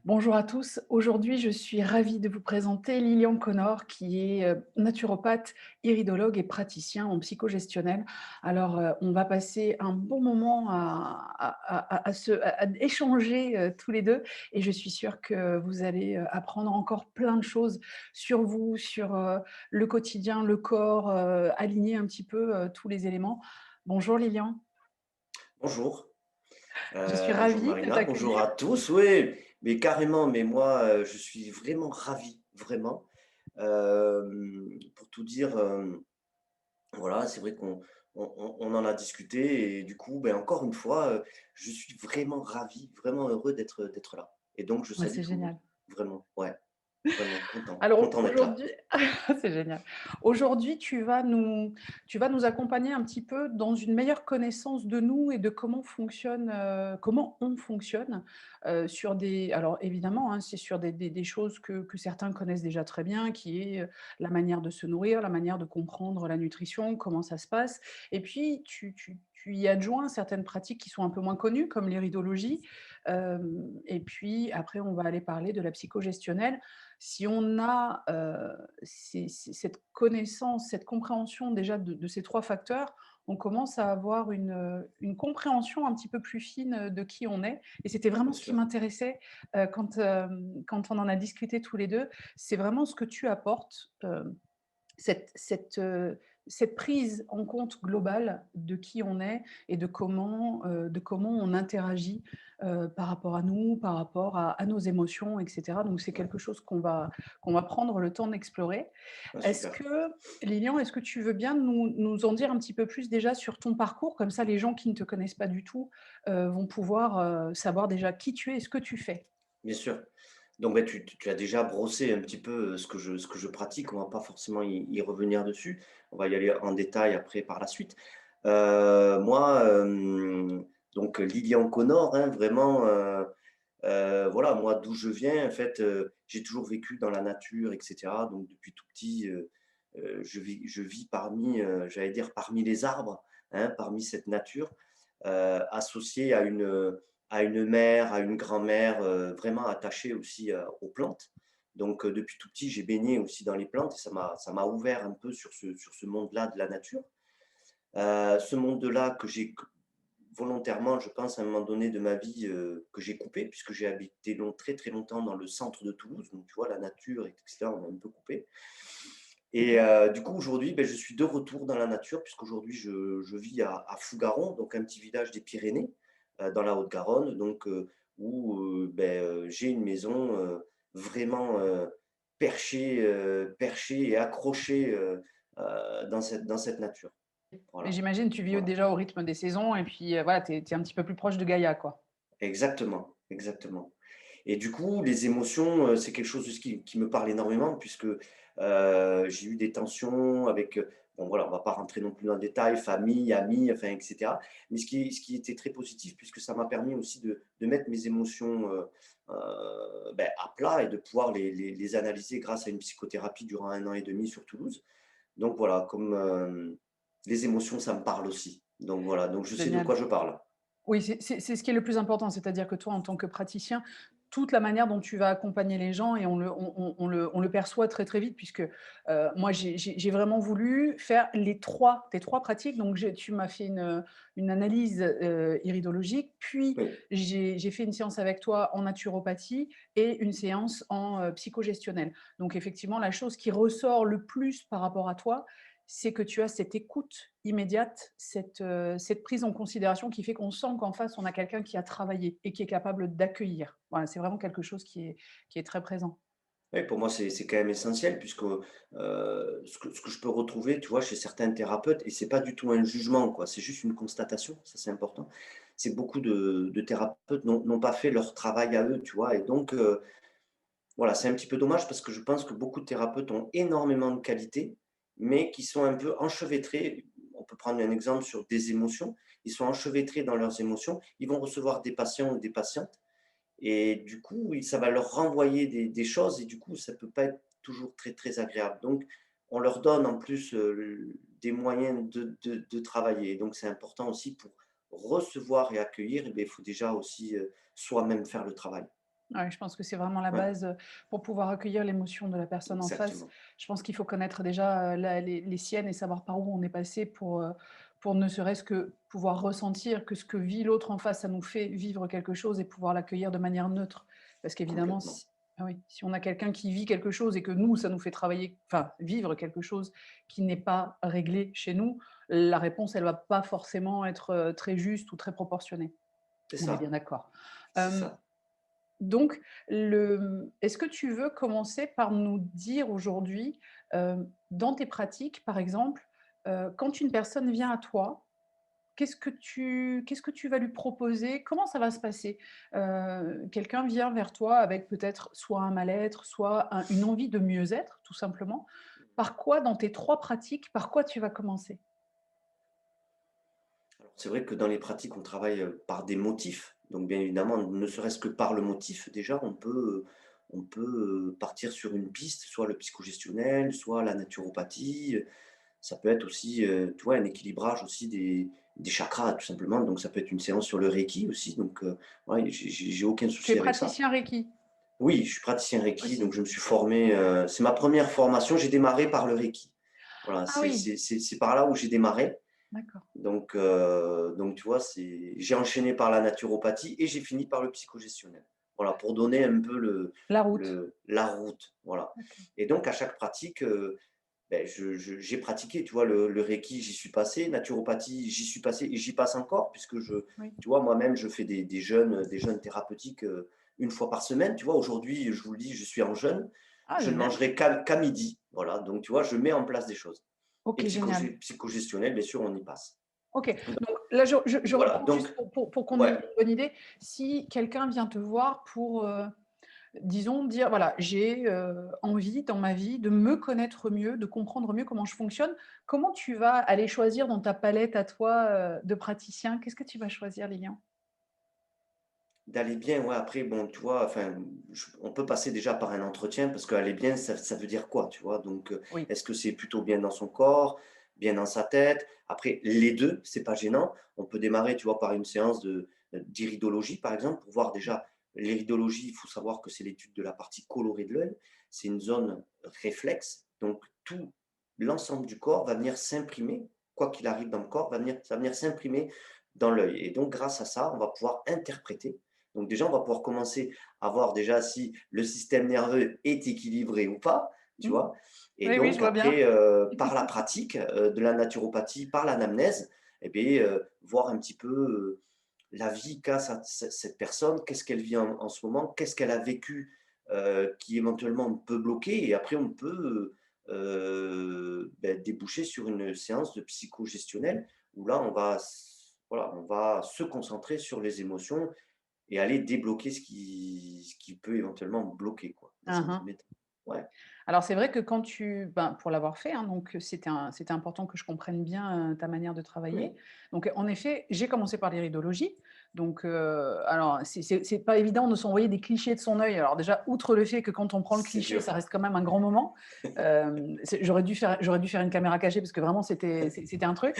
Bonjour à tous. Aujourd'hui, je suis ravie de vous présenter Lilian Connor, qui est naturopathe, iridologue et praticien en psychogestionnel. Alors, on va passer un bon moment à échanger tous les deux, et je suis sûre que vous allez apprendre encore plein de choses sur vous, sur le quotidien, le corps, aligner un petit peu tous les éléments. Bonjour Lilian, Bonjour, je suis bonjour ravie de Marina, bonjour t'accueillir. à tous. Oui, mais carrément, mais moi, je suis vraiment ravi, vraiment. Pour tout dire, voilà, c'est vrai qu'on en a discuté et du coup, ben, encore une fois, je suis vraiment ravi, vraiment heureux d'être là. Et donc, je Ouais, salue c'est tout le monde, génial. vraiment, ouais, vraiment Alors content d'être là. aujourd'hui c'est génial. Aujourd'hui, tu vas nous accompagner un petit peu dans une meilleure connaissance de nous et de comment fonctionne, comment on fonctionne, sur des alors évidemment, hein, c'est sur des choses que certains connaissent déjà très bien, qui est, la manière de se nourrir, la manière de comprendre la nutrition, comment ça se passe et puis tu y adjoins certaines pratiques qui sont un peu moins connues, comme l'iridologie, et puis après on va aller parler de la psychogestionnelle. Si on a, cette connaissance, cette compréhension déjà de ces 3 facteurs, on commence à avoir une compréhension un petit peu plus fine, de qui on est et c'était vraiment Bien ce qui sûr, m'intéressait, quand on en a discuté tous les 2. C'est vraiment ce que tu apportes, cette prise en compte globale de qui on est et de comment on interagit, par rapport à nous, par rapport à nos émotions et cetera. Donc c'est ouais, quelque chose qu'on va prendre le temps d'explorer. ouais, Est-ce super. que Lilian, est-ce que tu veux bien nous en dire un petit peu plus déjà sur ton parcours? Comme ça, les gens qui ne te connaissent pas du tout, vont pouvoir, savoir déjà qui tu es et ce que tu fais. Bien sûr. Donc, bah, tu as déjà brossé un petit peu, ce que je pratique. On va pas forcément y revenir dessus. On va y aller en détail après par la suite. Moi, donc Lilian Connor, hein, vraiment, voilà, moi d'où je viens, en fait, j'ai toujours vécu dans la nature et cetera. Donc depuis tout petit, je vis parmi, j'allais dire parmi les arbres, hein, parmi cette nature associé à une mère, à une grand-mère, vraiment attachée aussi, aux plantes. Donc, depuis tout petit, j'ai baigné aussi dans les plantes et ça m'a ouvert un peu sur ce monde-là de la nature. Ce monde-là que j'ai volontairement, je pense, à un moment donné de ma vie, que j'ai coupé puisque j'ai habité très, très longtemps dans le centre de Toulouse. Donc tu vois, la nature et cetera, on a un peu coupé et du coup, aujourd'hui, beh, je suis de retour dans la nature puisqu'aujourd'hui je vis à Fougaron, donc un petit village des Pyrénées, dans la Haute-Garonne, donc où, j'ai une maison, vraiment, perchée et accrochée, dans cette nature. Mais Voilà, j'imagine tu vis voilà. déjà au rythme des saisons et puis, voilà, tu es un petit peu plus proche de Gaïa, quoi. Exactement, exactement. Et du coup, les émotions, c'est quelque chose aussi qui me parle énormément puisque, j'ai eu des tensions avec, bon voilà, on va pas rentrer non plus dans le détail, famille, amis, enfin et cetera. Mais ce qui était très positif puisque ça m'a permis aussi de mettre mes émotions, à plat et de pouvoir les analyser grâce à une psychothérapie durant 1 an et demi sur Toulouse. Donc voilà, comme, les émotions, ça me parle aussi. Donc voilà, donc je sais de Génial. quoi je parle. Oui, c'est ce qui est le plus important, c'est-à-dire que toi, en tant que praticien, toute la manière dont tu vas accompagner les gens et on le perçoit très, très vite puisque, moi j'ai vraiment voulu faire tes trois pratiques. Donc tu m'as fait une analyse, iridologique, puis Oui, j'ai fait une séance avec toi en naturopathie et une séance en, psychogestionnelle. Donc effectivement, la chose qui ressort le plus par rapport à toi, c'est que tu as cette écoute immédiate, cette prise en considération qui fait qu'on sent qu'en face, on a quelqu'un qui a travaillé et qui est capable d'accueillir. Voilà, c'est vraiment quelque chose qui est très présent. oui, pour moi, c'est quand même essentiel puisque, ce que je peux retrouver, tu vois, chez certains thérapeutes et c'est pas du tout un jugement, quoi, c'est juste une constatation, ça, c'est important. C'est beaucoup de thérapeutes n'ont pas fait leur travail à eux, tu vois? Et donc, voilà, c'est un petit peu dommage parce que je pense que beaucoup de thérapeutes ont énormément de qualités, mais qui sont un peu enchevêtrés. On peut prendre un exemple sur des émotions. Ils sont enchevêtrés dans leurs émotions. Ils vont recevoir des patients ou des patientes et du coup, oui, ça va leur renvoyer des choses et du coup, ça peut pas être toujours très, très agréable. Donc, on leur donne en plus, des moyens de travailler. Donc, c'est important aussi pour recevoir et accueillir, eh beh, il faut déjà aussi, soi-même faire le travail. Ouais, je pense que c'est vraiment la Ouais, base, pour pouvoir accueillir l'émotion de la personne en face. exactement, Je pense qu'il faut connaître déjà, la les siennes et savoir par où on est passé pour ne serait-ce que pouvoir ressentir que ce que vit l'autre en face, ça nous fait vivre quelque chose et pouvoir l'accueillir de manière neutre. Parce qu'évidemment, complètement. si ah oui, si on a quelqu'un qui vit quelque chose et que nous, ça nous fait travailler enfin, vivre quelque chose qui n'est pas réglé chez nous, la réponse, elle va pas forcément être, très juste ou très proportionnée. C'est On est bien ça, d'accord. c'est ça. Donc, est-ce que tu veux commencer par nous dire aujourd'hui, dans tes pratiques, par exemple, quand une personne vient à toi, qu'est-ce que tu vas lui proposer? Comment ça va se passer? Quelqu'un vient vers toi avec peut-être soit un mal-être, soit une envie de mieux-être, tout simplement. Par quoi dans tes 3 pratiques, par quoi tu vas commencer? Alors, c'est vrai que dans les pratiques, on travaille, par des motifs. Donc bien évidemment, ne serait-ce que par le motif, déjà, on peut partir sur une piste, soit le psychogestionnel, soit la naturopathie, ça peut être aussi, tu vois, un équilibrage aussi des chakras, tout simplement. Donc ça peut être une séance sur le Reiki aussi, donc ouais, j'ai aucun Tu es souci avec ça. praticien Reiki Oui, je suis praticien Reiki, donc aussi? je me suis formé, c'est ma première formation, j'ai démarré par le Reiki. Voilà, Ah c'est oui, c'est c'est c'est par là où j'ai démarré. d'accord. Donc tu vois, j'ai enchaîné par la naturopathie et j'ai fini par le psychogestionnel. Voilà, pour donner un peu La route. la route, voilà. OK. Et donc à chaque pratique, beh, j'ai pratiqué, tu vois? Le reiki, j'y suis passé, naturopathie, j'y suis passé et j'y passe encore puisque Oui. tu vois, moi-même, je fais des jeûnes thérapeutiques, 1 fois par semaine, tu vois? Aujourd'hui, je vous le dis, je suis en jeûne, Ah je ne génial. mangerai qu'à midi, voilà, donc tu vois, je mets en place des choses et OK, génial. psychogestionnel, bien sûr, on y passe. OK, donc là, je Voilà, reprends donc juste pour qu'on ait une ouais, bonne idée. Si quelqu'un vient te voir pour, disons dire: «Voilà, j'ai, envie dans ma vie de me connaître mieux, de comprendre mieux comment je fonctionne», comment tu vas aller choisir dans ta palette à toi, de praticien? Qu'est-ce que tu vas choisir, Lilian? d'aller bien, ouais, après, bon, tu vois, enfin, on peut passer déjà par un entretien parce qu'aller bien, ça veut dire quoi, tu vois? Donc, Oui. est-ce que c'est plutôt bien dans son corps, bien dans sa tête? Après, les deux, c'est pas gênant. On peut démarrer, tu vois, par une séance d'iridologie, par exemple, pour voir déjà l'iridologie. Il faut savoir que c'est l'étude de la partie colorée de l'œil. C'est une zone réflexe, donc tout l'ensemble du corps va venir s'imprimer, quoi qu'il arrive dans le corps, ça va venir s'imprimer dans l'œil et donc grâce à ça, on va pouvoir interpréter. Donc déjà, on va pouvoir commencer à voir déjà si le système nerveux est équilibré ou pas, tu Mmh. vois? Et Oui, oui, je donc vois bien. après, par la pratique, de la naturopathie, par l'anamnèse et beh, voir un petit peu, la vie qu'a cette personne, qu'est-ce qu'elle vit en ce moment, qu'est-ce qu'elle a vécu, qui éventuellement peut bloquer et après on peut, déboucher sur une séance de psychogestionnelle où là voilà, on va se concentrer sur les émotions et aller débloquer ce qui peut éventuellement bloquer quoi, dans un Mmh mh. premier temps. Ouais, Alors c'est vrai que quand pour l'avoir fait, hein, donc c'était important que je comprenne bien, ta manière de travailler. oui, Donc en effet, j'ai commencé par l'iridologie. Donc alors c'est pas évident de s'envoyer des clichés de son œil. Alors déjà, outre le fait que quand on prend le c'est cliché, ça dur. reste quand même un grand moment. J'aurais dû faire une caméra cachée parce que vraiment c'était un truc.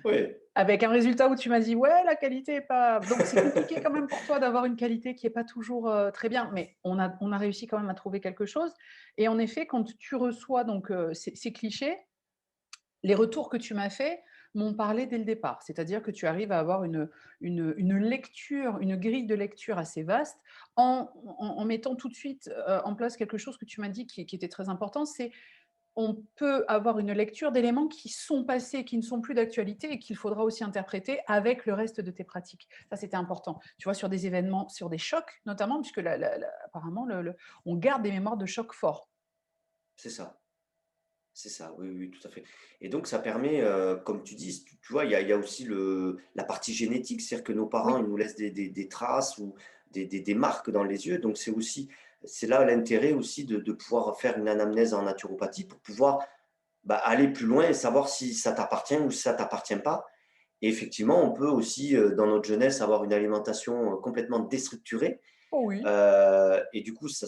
Oui, Avec un résultat où tu m'as dit: «Ouais, la qualité est pas» donc c'est compliqué quand même pour toi d'avoir une qualité qui est pas toujours, très bien, mais on a réussi quand même à trouver quelque chose et en effet, quand tu reçois donc ces clichés, les retours que tu m'as faits m'ont parlé dès le départ. C'est-à-dire que tu arrives à avoir une lecture, une grille de lecture assez vaste en mettant tout de suite, en place quelque chose que tu m'as dit qui était très important, c'est on peut avoir une lecture d'éléments qui sont passés, qui ne sont plus d'actualité et qu'il faudra aussi interpréter avec le reste de tes pratiques. Ça, c'était important. Tu vois, sur des événements, sur des chocs notamment, puisque apparemment, on garde des mémoires de chocs forts. c'est ça. C'est ça, oui, oui, tout à fait. Et donc ça permet, comme tu dis, tu vois, il y a aussi la partie génétique, c'est-à-dire que nos parents, Oui. ils nous laissent des traces ou des marques dans les yeux. Donc c'est là l'intérêt aussi de pouvoir faire une anamnèse en naturopathie pour pouvoir, bah, aller plus loin et savoir si ça t'appartient ou si ça t'appartient pas. Et effectivement, on peut aussi, dans notre jeunesse, avoir une alimentation, complètement déstructurée. Oh oui. Et du coup, ça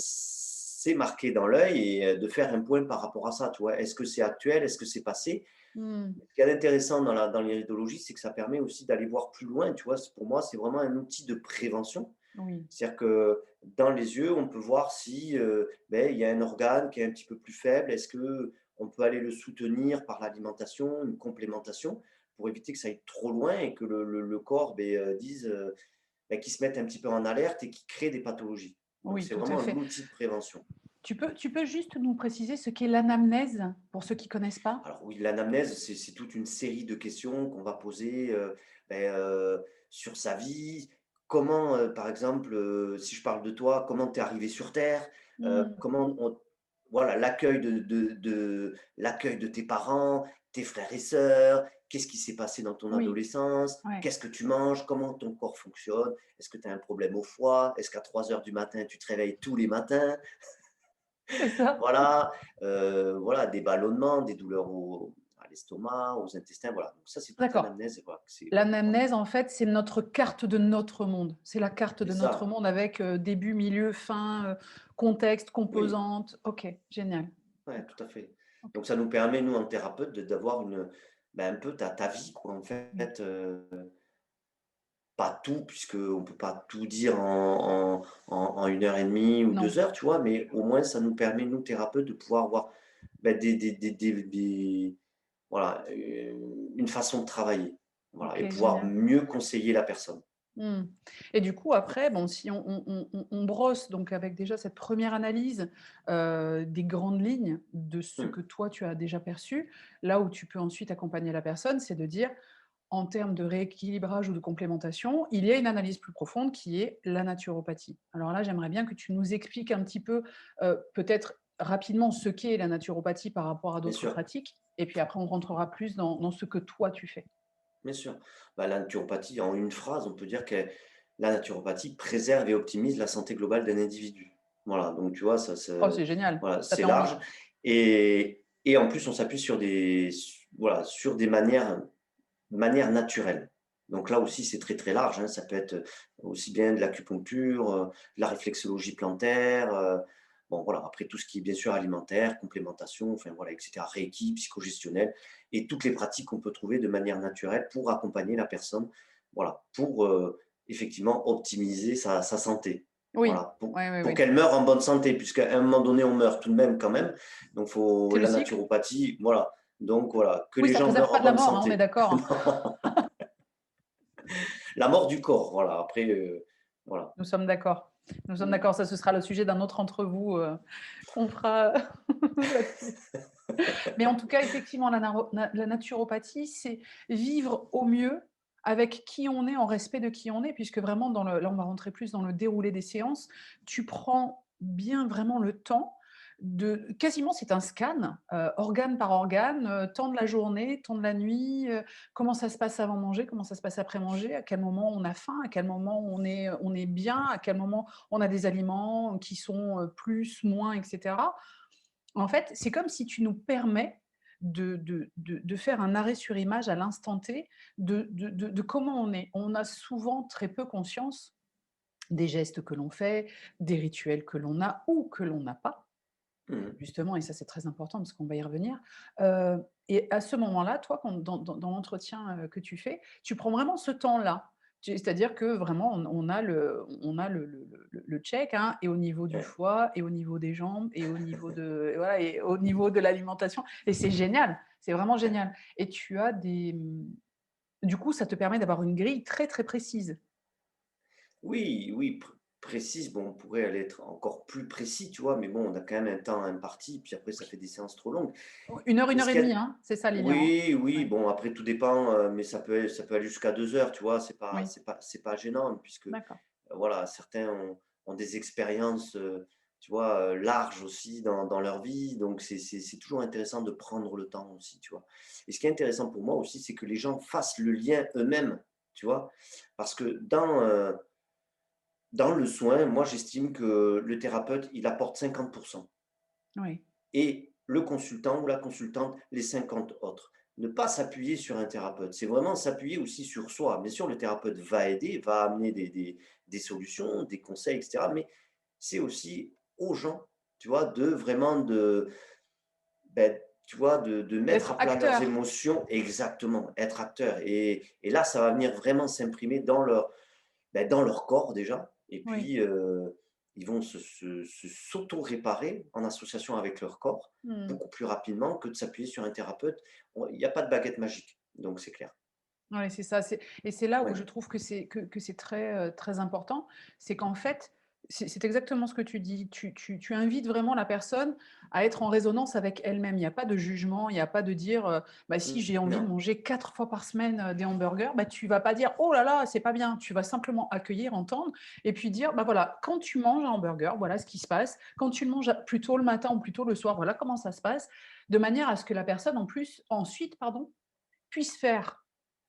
c'est marqué dans l'œil et de faire un point par rapport à ça, tu vois? Est-ce que c'est actuel? Est-ce que c'est passé? Mmh. Ce qu'il y a d'intéressant dans l'iridologie, c'est que ça permet aussi d'aller voir plus loin, tu vois? Pour moi, c'est vraiment un outil de prévention. Oui, C'est-à-dire que dans les yeux, on peut voir si, il y a un organe qui est un petit peu plus faible. Est-ce que on peut aller le soutenir par l'alimentation, une complémentation, pour éviter que ça aille trop loin et que le corps, dise, qu'il se mette un petit peu en alerte et qu'il crée des pathologies. Donc oui, c'est tout à vraiment fait. l'outil de prévention. Tu peux juste nous préciser ce qu'est l'anamnèse pour ceux qui connaissent pas? Alors oui, l'anamnèse, c'est toute une série de questions qu'on va poser, sur sa vie. Comment, par exemple, si je parle de toi, comment tu es arrivé sur terre? Mmh. Comment on voilà, l'accueil de tes parents, tes frères et sœurs, qu'est-ce qui s'est passé dans ton Oui, adolescence? ouais, Qu'est-ce que tu manges? Comment ton corps fonctionne? Est-ce que tu as un problème au foie? Est-ce qu'à 3 heures du matin, tu te réveilles tous les matins? c'est ça. Voilà, voilà, des ballonnements, des douleurs à l'estomac, aux intestins, voilà. Donc ça, c'est toute D'accord. l'anamnèse et voilà, c'est voilà, L'anamnèse, en fait, c'est notre carte de notre monde. C'est la carte c'est de notre ça. monde avec, début, milieu, fin, contexte, Oui, composante. OK, génial. ouais, D'accord, tout à fait. OK. Donc ça nous permet, nous, en thérapeute, d'avoir un peu ta vie, quoi, en Oui, fait, pas tout, puisqu'on ne peut pas tout dire en 1 heure et demie ou non. 2 heures, tu vois? Mais au moins, ça nous permet, nous, thérapeutes, de pouvoir avoir, des voilà, une façon de travailler, voilà et OK, pouvoir génial. mieux conseiller la personne. Mmh. Et du coup, après, bon, si on brosse donc avec déjà cette première analyse, des grandes lignes de ce Mmh, que toi tu as déjà perçu, là où tu peux ensuite accompagner la personne, c'est de dire: en termes de rééquilibrage ou de complémentation, il y a une analyse plus profonde qui est la naturopathie. Alors là, j'aimerais bien que tu nous expliques un petit peu, peut-être rapidement ce qu'est la naturopathie par rapport à bien d'autres sûr, pratiques et puis après on rentrera plus dans ce que toi tu fais. bien sûr. Bah, la naturopathie, en une phrase, on peut dire que la naturopathie préserve et optimise la santé globale d'un individu. Voilà, donc tu vois, Oh, c'est génial, voilà, ça c'est fait envie. large et en plus, on s'appuie sur voilà, sur des manières naturelles. Donc là aussi, c'est très, très large, hein. Ça peut être aussi bien de l'acupuncture, de la réflexologie plantaire, bon voilà, après tout ce qui est bien sûr alimentaire, complémentation, enfin voilà et cetera, reiki, psychogestionnel et toutes les pratiques qu'on peut trouver de manière naturelle pour accompagner la personne, voilà, pour, effectivement optimiser sa santé. Oui, Voilà, oui, oui, pour oui. qu'elle meure en bonne santé puisqu'à un moment donné, on meurt tout de même quand même. Donc faut C'est le la cycle? naturopathie, voilà, donc voilà, que Oui, les ça gens préserve meurent pas en de la bonne mort, hein, on est santé. d'accord. La mort du corps, voilà, après, voilà. Nous sommes d'accord. Nous sommes Mmh. d'accord, ça ce sera le sujet d'un autre entre vous, qu'on fera là-dessus. Mais en tout cas, effectivement, la naturopathie, c'est vivre au mieux avec qui on est, en respect de qui on est, puisque vraiment là, on va rentrer plus dans le déroulé des séances. Tu prends bien vraiment le temps de quasiment c'est un scan, organe par organe, temps de la journée, temps de la nuit, comment ça se passe avant manger, comment ça se passe après manger, à quel moment on a faim, à quel moment on est bien, à quel moment on a des aliments qui sont, plus, moins et cetera. En fait, c'est comme si tu nous permets de faire un arrêt sur image à l'instant T de comment on est. On a souvent très peu conscience des gestes que l'on fait, des rituels que l'on a ou que l'on n'a pas, Mmh mh. justement et ça, c'est très important parce qu'on va y revenir, et à ce moment-là, toi, quand dans l'entretien, que tu fais, tu prends vraiment ce temps-là. C'est-à-dire que vraiment on a le check, hein, et au niveau du Ouais. foie et au niveau des jambes et au niveau de voilà et au niveau de l'alimentation et c'est génial, c'est vraiment génial et tu as du coup, ça te permet d'avoir une grille très, très précise. Oui, oui, précise, bon, on pourrait aller être encore plus précis, tu vois? Mais bon, on a quand même un temps imparti, puis après ça fait des séances trop longues. 1 Mais heure ce et qu'il y a demie, hein, c'est ça Lilian, hein? oui, oui, Ouais, bon, après tout dépend, mais ça peut aller jusqu'à 2 heures, tu vois? oui, C'est pas gênant puisque, d'accord. voilà, certains ont des expériences, tu vois, larges aussi dans leur vie, donc c'est toujours intéressant de prendre le temps aussi, tu vois? Et ce qui est intéressant pour moi aussi, c'est que les gens fassent le lien eux-mêmes, tu vois? Parce que dans le soin, moi, j'estime que le thérapeute, il apporte 50 Oui. et le consultant ou la consultante, les 50 autres. Ne pas s'appuyer sur un thérapeute, c'est vraiment s'appuyer aussi sur soi. Bien sûr, le thérapeute va aider, va amener des solutions, des conseils, et cetera, mais c'est aussi aux gens, tu vois, de vraiment tu vois, de mettre D'être à plat leurs acteur. émotions exactement, être acteur et là, ça va venir vraiment s'imprimer dans leur corps déjà et Oui. puis ils vont s'auto-réparer en association avec leur corps Mmh. beaucoup plus rapidement que de s'appuyer sur un thérapeute. Il n'y a pas de baguette magique, donc c'est clair. Ouais, c'est ça, et c'est là où Ouais. je trouve que c'est très, très important. C'est qu'en fait, c'est exactement ce que tu dis. Tu invites vraiment la personne à être en résonance avec elle-même. Il y a pas de jugement, il y a pas de dire, «Bah, si j'ai envie de Non, manger 4 fois par semaine, des hamburgers», bah, tu vas pas dire: «Oh là là, c'est pas bien». Tu vas simplement accueillir, entendre et puis dire: «Bah, voilà, quand tu manges un hamburger, voilà ce qui se passe. Quand tu le manges plus tôt le matin ou plus tôt le soir, voilà comment ça se passe». De manière à ce que la personne ensuite, pardon, puisse faire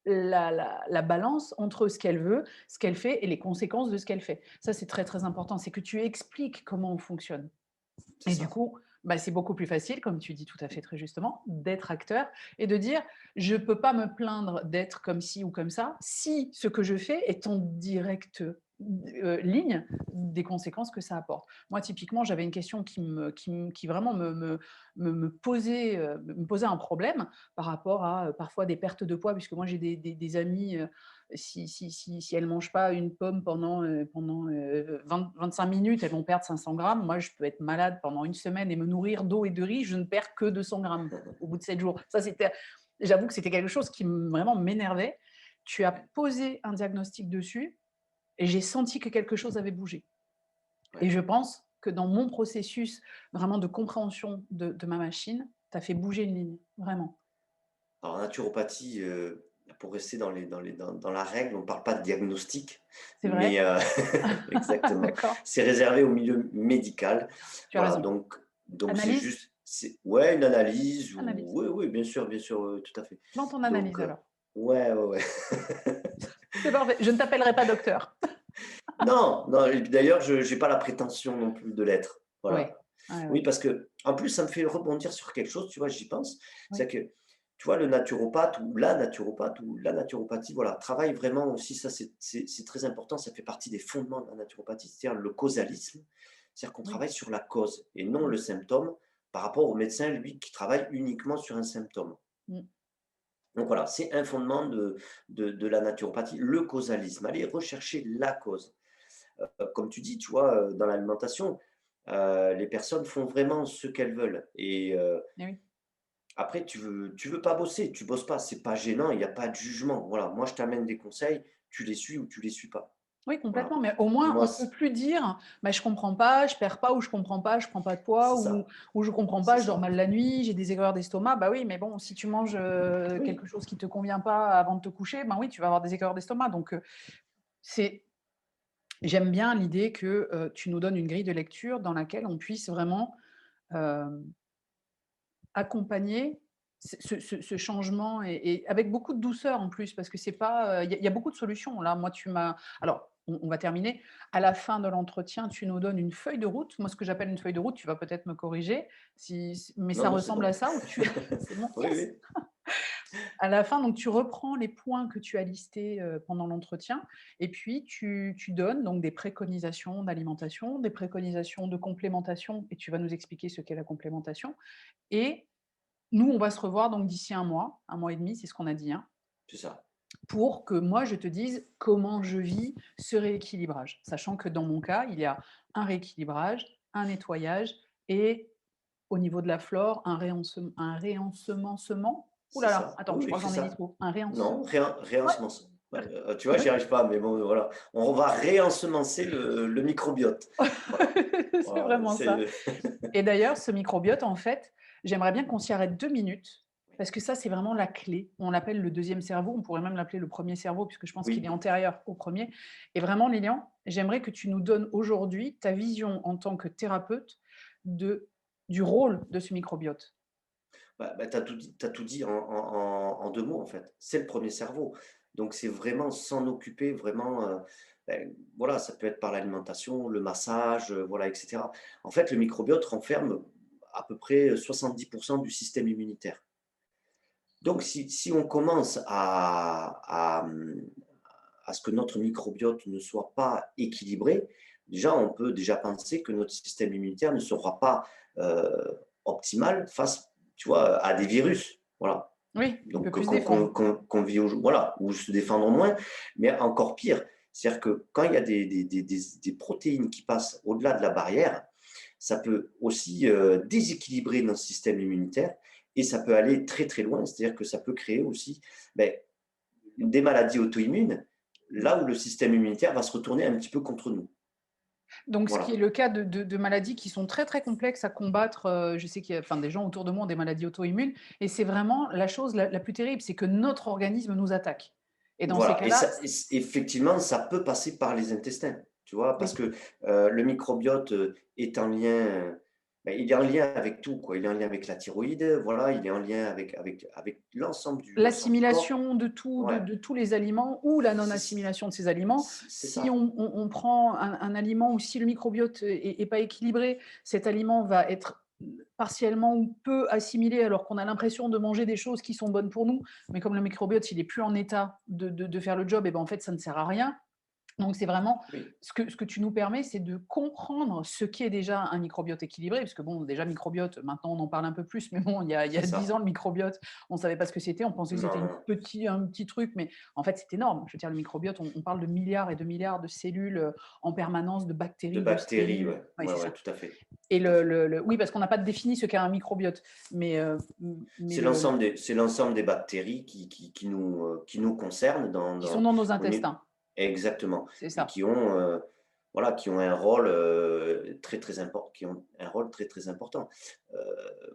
la balance entre ce qu'elle veut, ce qu'elle fait et les conséquences de ce qu'elle fait. Ça, c'est très, très important. C'est que tu expliques comment on fonctionne. c'est Et du ça. coup, bah, c'est beaucoup plus facile, comme tu dis tout à fait très justement, d'être acteur et de dire: «Je peux pas me plaindre d'être comme ci ou comme ça, si ce que je fais est en directe, ligne des conséquences que ça apporte». Moi, typiquement, j'avais une question qui vraiment me posait un problème par rapport à, parfois des pertes de poids puisque moi j'ai des amies, si elles mangent pas une pomme pendant 25 minutes, elles vont perdre 500 grammes. Moi, je peux être malade pendant une semaine et me nourrir d'eau et de riz, je ne perds que 200 grammes au bout de 7 jours. Ça, j'avoue que c'était quelque chose qui vraiment m'énervait. Tu as Ouais, posé un diagnostic dessus et j'ai senti que quelque chose avait bougé. Et ouais. je pense que dans mon processus vraiment de compréhension de ma machine, tu as fait bouger une ligne, vraiment. Alors, en naturopathie, pour rester dans la règle, on ne parle pas de diagnostic, C'est mais vrai? exactement. D'accord, C'est réservé au milieu médical. tu as Voilà, raison. donc c'est Analyse? juste ouais, une analyse ou Analyse. oui, oui, bien sûr, tout à fait. Dans ton Donc analyse alors. ouais, ouais, ouais. C'est parfait, je ne t'appellerai pas docteur. Non, non et puis d'ailleurs, je n'ai pas la prétention non plus de l'être. Voilà. Ouais, ouais, Oui, ouais, parce que en plus, ça me fait rebondir sur quelque chose, tu vois? J'y pense. C'est oui, que, tu vois, le naturopathe ou la naturopathie, voilà, travaille vraiment aussi, ça c'est très important, ça fait partie des fondements de la naturopathie, c'est-à-dire le causalisme. C'est-à-dire qu'on oui. travaille sur la cause et non Mmh, le symptôme par rapport au médecin, lui, qui travaille uniquement sur un symptôme. mmh. Donc voilà, c'est un fondement de la naturopathie, le causalisme. Aller rechercher la cause. Comme tu dis, tu vois, dans l'alimentation, les personnes font vraiment ce qu'elles veulent et Eh oui. après tu veux pas bosser, tu bosses pas, c'est pas gênant, il y a pas de jugement. Voilà, moi je t'amène des conseils, tu les suis ou tu les suis pas. Oui, Voilà. complètement, mais au moins Moi on peut c plus dire: «Bah, je comprends pas, je perds pas» ou «Je comprends pas, je prends pas de poids» c'est ça, ou «Je comprends c'est pas, je dors ça. mal la nuit, j'ai des aigreurs d'estomac». Bah oui, mais bon, si tu manges, Oui, quelque chose qui te convient pas avant de te coucher, ben oui, tu vas avoir des aigreurs d'estomac donc c'est j'aime bien l'idée que, tu nous donnes une grille de lecture dans laquelle on puisse vraiment, hem, accompagner ce changement et avec beaucoup de douceur en plus parce que c'est pas, il y a beaucoup de solutions là. Moi, tu m'as alors on va terminer. À la fin de l'entretien, tu nous donnes une feuille de route. Moi, ce que j'appelle une feuille de route, tu vas peut-être me corriger si mais non, ça non, c'est ressemble à bon. ça où tu c'est bon? Oui, Yes! oui, À la fin, donc tu reprends les points que tu as listés, pendant l'entretien et puis tu donnes donc des préconisations d'alimentation, des préconisations de complémentation et tu vas nous expliquer ce qu'est la complémentation et nous, on va se revoir donc d'ici un mois et demi, c'est ce qu'on a dit, hein, c'est ça, pour que moi je te dise comment je vis ce rééquilibrage. Sachant que dans mon cas, il y a un rééquilibrage, un nettoyage et au niveau de la flore, un réensemencement. Ouh c'est là là, ça. attends, Oui, je oui, crois que c'est j'en ai dit ça. trop. Un Non, ouais, réensemence. Ouais, tu vois, oui. j'y arrive pas, mais bon, voilà. On va réensemencer le microbiote. Voilà. C'est Voilà, vraiment ça. c'est Et d'ailleurs, ce microbiote, en fait, j'aimerais bien qu'on s'y arrête 2 minutes, parce que ça, c'est vraiment la clé. On l'appelle le deuxième cerveau, on pourrait même l'appeler le premier cerveau, puisque je pense qu'il est oui, antérieur au premier. Et vraiment, Lilian, j'aimerais que tu nous donnes aujourd'hui ta vision en tant que thérapeute de du rôle de ce microbiote. tu as tout dit en 2 mots, en fait. C'est le premier cerveau. Donc c'est vraiment s'en occuper, vraiment, voilà, ça peut être par l'alimentation, le massage, voilà et cetera. En fait, le microbiote renferme à peu près 70 du système immunitaire. Donc si on commence à ce que notre microbiote ne soit pas équilibré, déjà, on peut déjà penser que notre système immunitaire ne sera pas, optimal face, tu vois, à des virus. Voilà. Oui, il peut Donc plus se défendre. qu'on vit voilà, ou se défendre moins, mais encore pire, C'est-à-dire que quand il y a des protéines qui passent au-delà de la barrière, ça peut aussi déséquilibrer notre système immunitaire et ça peut aller très très loin. C'est-à-dire que ça peut créer aussi ben, des maladies auto-immunes, là où le système immunitaire va se retourner un petit peu contre nous. Donc ce qui est Voilà. le cas de maladies qui sont très, très complexes à combattre, je sais qu'il y a enfin des gens autour de moi ont des maladies auto-immunes et c'est vraiment la chose la plus terrible, c'est que notre organisme nous attaque et dans ces Voilà, et cas-là ça, effectivement, ça peut passer par les intestins, tu vois, parce oui. que le microbiote est en lien, ben, il est en lien avec tout, quoi. Il est en lien avec la thyroïde, voilà, il est en lien avec l'ensemble du corps. L'assimilation de tout, Ouais, de tous les aliments ou la c'est non-assimilation de ces aliments. c'est Si ça. on prend un aliment ou si le microbiote est pas équilibré, cet aliment va être partiellement ou peu assimilé alors qu'on a l'impression de manger des choses qui sont bonnes pour nous, mais comme le microbiote, il est plus en état de faire le job et ben, en fait, ça ne sert à rien. Donc c'est vraiment Oui, ce que tu nous permets, c'est de comprendre ce qu'est déjà un microbiote équilibré, parce que bon, déjà microbiote, maintenant on en parle un peu plus, mais bon, il y c'est a 10 ans, ça. le microbiote, on ne savait pas ce que c'était, on pensait que Non, c'était non, non. un petit truc, mais en fait c'est énorme. Je veux dire, le microbiote, on parle de milliards et de milliards de cellules en permanence, de De bactéries, de bactéries, cellules. ouais. Oui, Ouais, c'est ouais, ça. tout à fait. Et Tout à fait. oui, parce qu'on n'a pas défini ce qu'est un microbiote, mais, mais C'est l'ensemble des bactéries qui nous concernent qui sont dans nos au niveau. intestins, Exactement, c'est et ça. voilà, qui ont un rôle, très, très important, qui ont un rôle très, très important. Heu,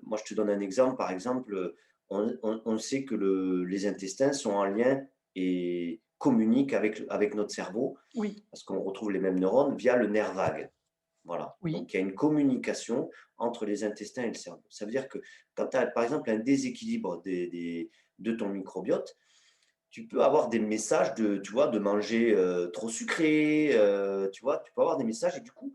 Moi, je te donne un exemple. Par exemple, on sait que les intestins sont en lien et communiquent avec notre cerveau, Oui, parce qu'on retrouve les mêmes neurones via le nerf vague. Voilà, oui, donc il y a une communication entre les intestins et le cerveau. Ça veut dire que quand tu as, par exemple, un déséquilibre de ton microbiote, tu peux avoir des messages tu vois, de manger trop sucré, tu vois, tu peux avoir des messages et du coup,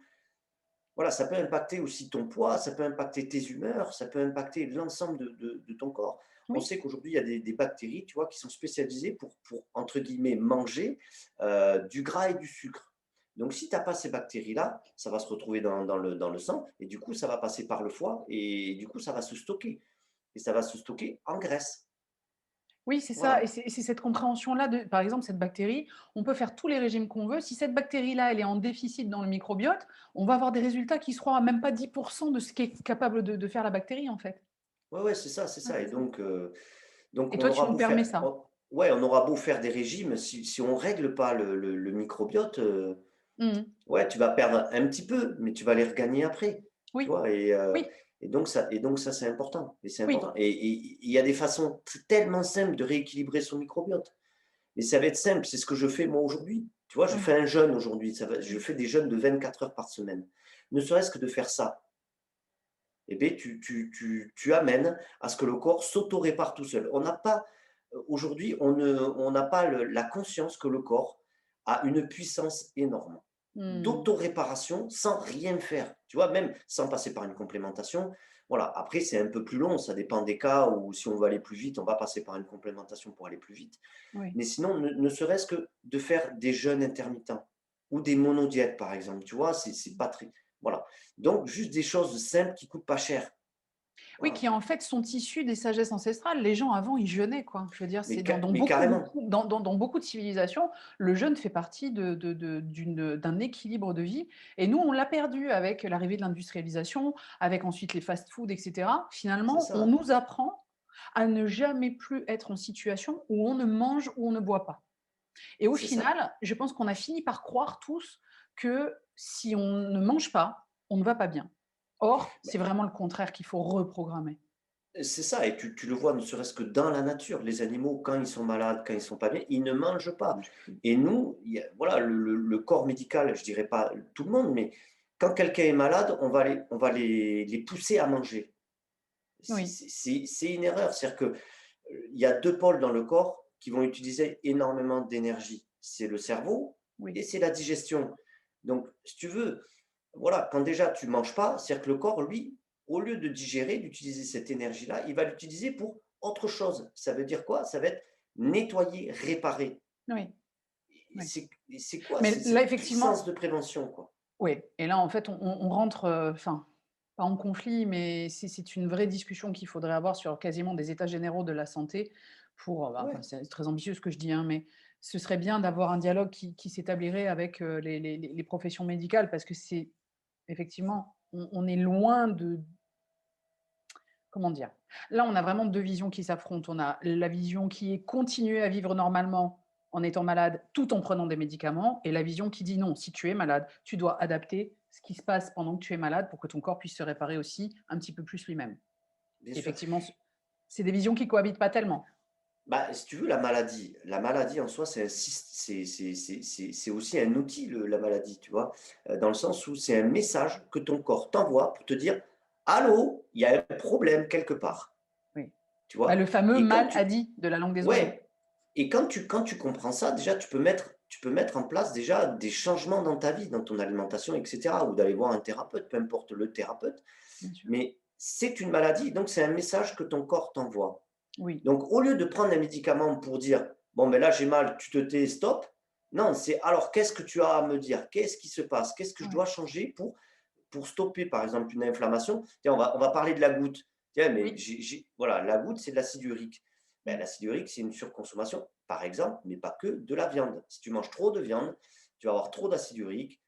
voilà, ça peut impacter aussi ton poids, ça peut impacter tes humeurs, ça peut impacter l'ensemble de ton corps. On oui. sait qu'aujourd'hui, il y a des bactéries, tu vois, qui sont spécialisées pour entre guillemets, manger du gras et du sucre. Donc, si tu as pas ces bactéries-là, ça va se retrouver dans le sang et du coup, ça va passer par le foie et du coup, ça va se stocker et ça va se stocker en graisse. Oui, c'est ça et Voilà. c'est cette compréhension-là de par exemple, cette bactérie, on peut faire tous les régimes qu'on veut. Si cette bactérie-là, elle est en déficit dans le microbiote, on va avoir des résultats qui seront à même pas 10 de ce qu'est capable de faire la bactérie, en fait. Ouais, ouais, c'est ça, c'est Ouais, ça. c'est Et ça donc et on toi, tu aura nous beau permets faire, ça? ouais, on aura beau faire des régimes, si on règle pas le microbiote, Mmh mh. ouais, tu vas perdre un petit peu, mais tu vas les regagner après, tu Oui, vois? oui, Et donc ça, c'est important. Et c'est oui. important. Et il y a des façons tellement simples de rééquilibrer son microbiote. Mais ça va être simple, c'est ce que je fais moi aujourd'hui. Tu vois, je Oui, fais un jeûne aujourd'hui. Je oui. fais des jeûnes de 24 heures par semaine. Ne serait-ce que de faire ça, eh bien, tu amènes à ce que le corps s'auto-répare tout seul. On n'a pas, aujourd'hui, on n'a pas la conscience que le corps a une puissance énorme Mmh. d'auto-réparation sans rien faire. Tu vois, même sans passer par une complémentation. Voilà. Après, c'est un peu plus long. Ça dépend des cas où si on veut aller plus vite, on va passer par une complémentation pour aller plus vite. Oui. Mais sinon, ne serait-ce que de faire des jeûnes intermittents ou des monodiètes, par exemple. Tu vois, c'est pas très. Voilà. Donc, juste des choses simples qui coûtent pas cher. Oui, Voilà. qui en fait sont issus des sagesses ancestrales. Les gens avant, ils jeûnaient quoi. Je veux dire, c'est dans Mais beaucoup, carrément. beaucoup dans beaucoup de civilisations, le jeûne fait partie d'un équilibre de vie et nous, on l'a perdu avec l'arrivée de l'industrialisation, avec ensuite les fast-food et cetera. C'est Finalement, on ça. nous apprend à ne jamais plus être en situation où on ne mange ou on ne boit pas et au C'est ça. final, je pense qu'on a fini par croire tous que si on ne mange pas, on ne va pas bien. Or, c'est Mais vraiment le contraire qu'il faut reprogrammer. c'est ça, et tu le vois ne serait-ce que dans la nature. Les animaux, quand ils sont malades, quand ils sont pas bien, ils ne mangent Ça pas. marche plus. Et nous, voilà, le corps médical, je dirais pas tout le monde, mais quand quelqu'un est malade, on va les pousser à manger. Oui, C'est une erreur. C'est-à-dire que il y a deux pôles dans le corps qui vont utiliser énormément d'énergie. C'est le cerveau oui, et c'est la digestion. Donc, si tu veux, voilà, quand déjà tu manges pas, c'est-à-dire que le corps, lui, au lieu de digérer, d'utiliser cette énergie-là, il va l'utiliser pour autre chose. Ça veut dire quoi? Ça va être nettoyer, réparer. oui, Et oui. c'est quoi? C'est Mais là, cette puissance effectivement, de prévention, quoi. oui. Et là, en fait, on rentre, enfin, pas en conflit, mais c'est une vraie discussion qu'il faudrait avoir sur quasiment des états généraux de la santé pour, bah, enfin, Ouais, c'est très ambitieux ce que je dis, hein, mais ce serait bien d'avoir un dialogue qui s'établirait avec, les professions médicales parce que c'est effectivement, on est loin de comment dire? Là, on a vraiment 2 visions qui s'affrontent. On a la vision qui est continuer à vivre normalement en étant malade, tout en prenant des médicaments et la vision qui dit: «Non, si tu es malade, tu dois adapter ce qui se passe pendant que tu es malade pour que ton corps puisse se réparer aussi un petit peu plus lui-même». bien sûr. Effectivement, c'est des visions qui cohabitent pas tellement. Bah, si tu veux, la maladie en soi, c'est aussi un outil, la maladie, tu vois? Dans le sens où c'est un message que ton corps t'envoie pour te dire: «Allô, il y a un problème quelque part», Oui. tu Bah, vois? le fameux Et quand mal a tu dit de la langue des oiseaux. Ouais, et quand tu comprends ça, déjà, tu peux mettre en place déjà des changements dans ta vie, dans ton alimentation et cetera, ou d'aller voir un thérapeute, peu importe le thérapeute. Bien sûr. Mais c'est une maladie, donc c'est un message que ton corps t'envoie. Oui. Donc, au lieu de prendre un médicament pour dire: «Bon, ben là, j'ai mal, tu te tais, stop», non, c'est: «Alors, qu'est-ce que tu as à me dire? Qu'est-ce qui se passe? Qu'est-ce que je Ouais. dois changer pour stopper, par exemple, une inflammation?» Tiens, on va parler de la goutte. Tiens, mais Oui. voilà, la goutte, c'est de l'acide urique. Ben, Mmh. l'acide urique, c'est une surconsommation, par exemple, mais pas que, de la viande. Si tu manges trop de viande, tu vas avoir trop d'acide urique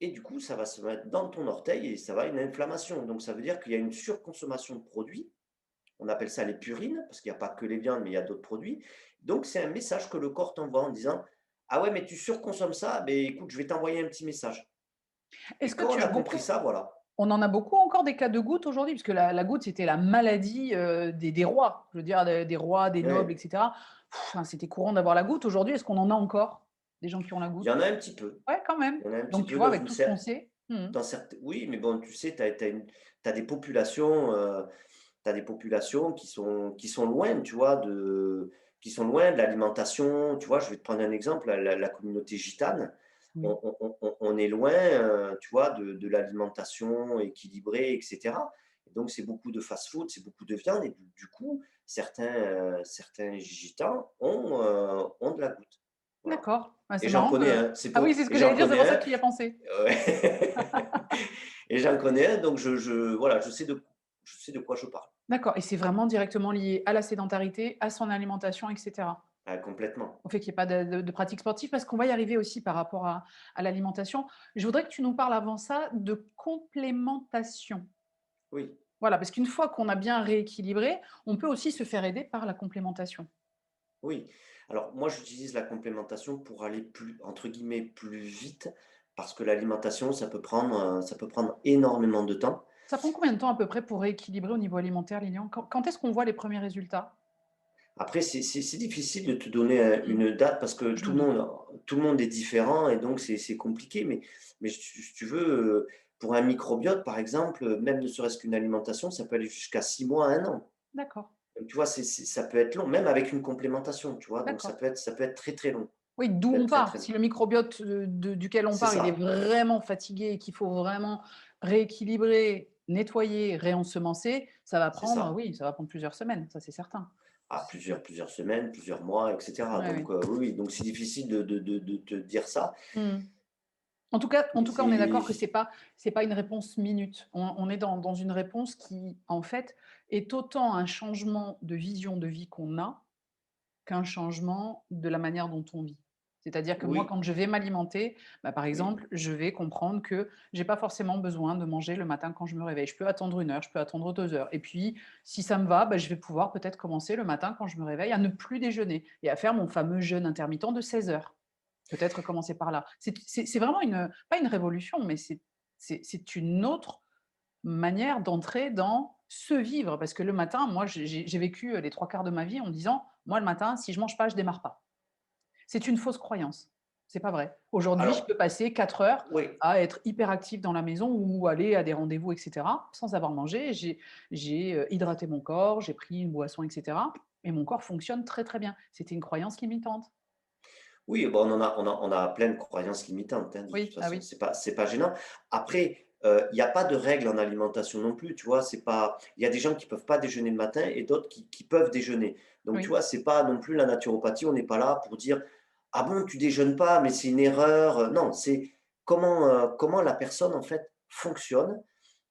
et du coup, ça va se mettre dans ton orteil et ça va une inflammation. Donc, ça veut dire qu'il y a une surconsommation de produits. On appelle ça les purines, parce qu'il n'y a pas que les viandes, mais il y a d'autres produits. Donc, c'est un message que le corps t'envoie en disant: «Ah ouais, mais tu surconsommes ça, ben écoute, je vais t'envoyer un petit message». Est-ce Et que quand on tu as a compris beaucoup ça, voilà. on en a beaucoup encore des cas de goutte aujourd'hui? Puisque la goutte, c'était la maladie, des rois. Je veux dire des rois, des nobles et Ouais, cetera. Enfin, c'était courant d'avoir la goutte. Aujourd'hui, est-ce qu'on en a encore des gens qui ont la il y goutte? en a un petit peu. Ouais, quand même. Il y en a un petit Donc tu peu vois, dans avec une tout ce qu'on cer sait. Mmh. dans certes oui, mais bon, tu sais, tu as des populations, qui sont loin, tu vois, de l'alimentation. Tu vois, je vais te prendre un exemple, la communauté gitane, Oui. on est loin, tu vois, de l'alimentation équilibrée et cetera. Et donc c'est beaucoup de fast-food, c'est beaucoup de viande et du coup, certains gitans ont de la goutte. Voilà, D'accord. Ouais, et c'est j'en marrant connais que un, c'est ah oui, pour c'est ce et que j'allais j'en dire, c'est connais pour ça que un, tu y as pensé. ouais. Et j'en connais un, donc voilà, je sais de quoi je parle. D'accord et c'est vraiment directement lié à la sédentarité, à son alimentation et cetera? Ah, complètement. Au fait qu'il y ait pas de pratique sportive parce qu'on va y arriver aussi par rapport à l'alimentation. Je voudrais que tu nous parles avant ça de complémentation. Oui, Voilà, parce qu'une fois qu'on a bien rééquilibré, on peut aussi se faire aider par la complémentation. oui. Alors moi, j'utilise la complémentation pour aller plus, entre guillemets, «plus vite», parce que l'alimentation, ça peut prendre énormément de temps. Ça prend combien de temps à peu près pour rééquilibrer au niveau alimentaire, Lilian? Quand est-ce qu'on voit les premiers résultats? Après, c'est difficile de te donner, Mmh, une date parce que je tout me le doute. monde tout le monde est différent et donc c'est compliqué. Mais si tu veux, pour un microbiote, par exemple, même ne serait-ce qu'une alimentation, ça peut aller jusqu'à 6 mois, 1 an. D'accord, Donc tu vois, ça peut être long, même avec une complémentation, tu vois? Donc ça d'accord. peut être ça peut être très, très long. Oui, Ça d'où peut être on très, part. très long. Si le microbiote, duquel on C'est parle, il est ça. vraiment fatigué et qu'il faut vraiment rééquilibrer, nettoyer, réensemencer, ça va C'est prendre, ça. oui, ça va prendre plusieurs semaines, ça c'est certain. À C'est sûr. plusieurs semaines, plusieurs mois et cetera. Ouais, Donc oui. oui, oui, donc c'est difficile de te dire ça, Mmh. En tout cas, on est mais d'accord que c'est pas une réponse minute. On est dans une réponse qui, en fait, est autant un changement de vision de vie qu'on a, qu'un changement de la manière dont on vit. C'est-à-dire que moi, oui, quand je vais m'alimenter, bah, par oui, exemple, je vais comprendre que j'ai pas forcément besoin de manger le matin quand je me réveille. Je peux attendre 1 heure, je peux attendre 2 heures et puis si ça me va, bah, je vais pouvoir peut-être commencer le matin quand je me réveille à ne plus déjeuner et à faire mon fameux jeûne intermittent de 16 heures. Peut-être commencer par là. C'est vraiment pas une révolution, mais c'est une autre manière d'entrer dans se vivre. Parce que le matin, moi, j'ai vécu les 3 quarts de ma vie en me disant: «Moi, le matin, si je mange pas, je démarre pas». C'est une fausse croyance. C'est pas vrai. Aujourd'hui, je alors peux passer 4 heures oui, à être hyper active dans la maison ou aller à des rendez-vous et cetera, sans avoir mangé. J'ai hydraté mon corps, j'ai pris une boisson et cetera et mon corps fonctionne très, très bien. C'était une croyance limitante. oui, bon, on a plein de croyances limitantes, hein, de toute Oui, ah façon, oui, c'est pas gênant. Après, il y a pas de règle en alimentation non plus, tu vois? C'est pas il y a des gens qui peuvent pas déjeuner le matin et d'autres qui peuvent déjeuner. Donc tu oui, vois, c'est pas non plus la naturopathie, on n'est pas là pour dire: «Ah bon, tu déjeunes pas, mais c'est une erreur», non, c'est comment la personne, en fait, fonctionne.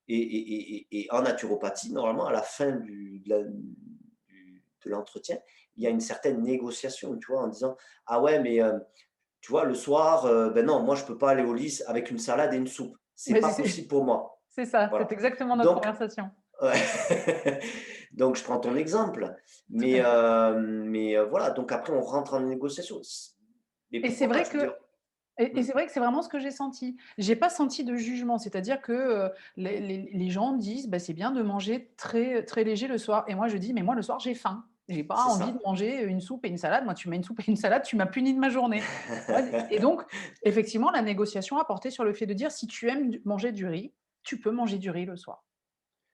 Et en naturopathie, normalement, à la fin de l'entretien, il y a une certaine négociation, tu vois, en disant: «Ah ouais, mais tu vois, le soir, ben non, moi je peux pas aller au lit avec une salade et une soupe. C'est Mais pas possible pour moi». c'est ça, c'est Voilà. exactement notre Donc conversation. ouais. Donc je prends ton exemple, Tout à fait. voilà, donc après on rentre en négociation. Mais Et c'est pourquoi pas? vrai Je veux dire que et mmh, c'est vrai que c'est vraiment ce que j'ai senti. J'ai pas senti de jugement, c'est-à-dire que, les gens disent: «Bah, c'est bien de manger très, très léger le soir» et moi je dis: «Mais moi le soir j'ai faim. J'ai pas c'est envie de ça. manger une soupe et une salade. Moi tu mets une soupe et une salade, tu m'as puni de ma journée». Ouais et donc effectivement la négociation a porté sur le fait de dire: «Si tu aimes du manger du riz, tu peux manger du riz le soir».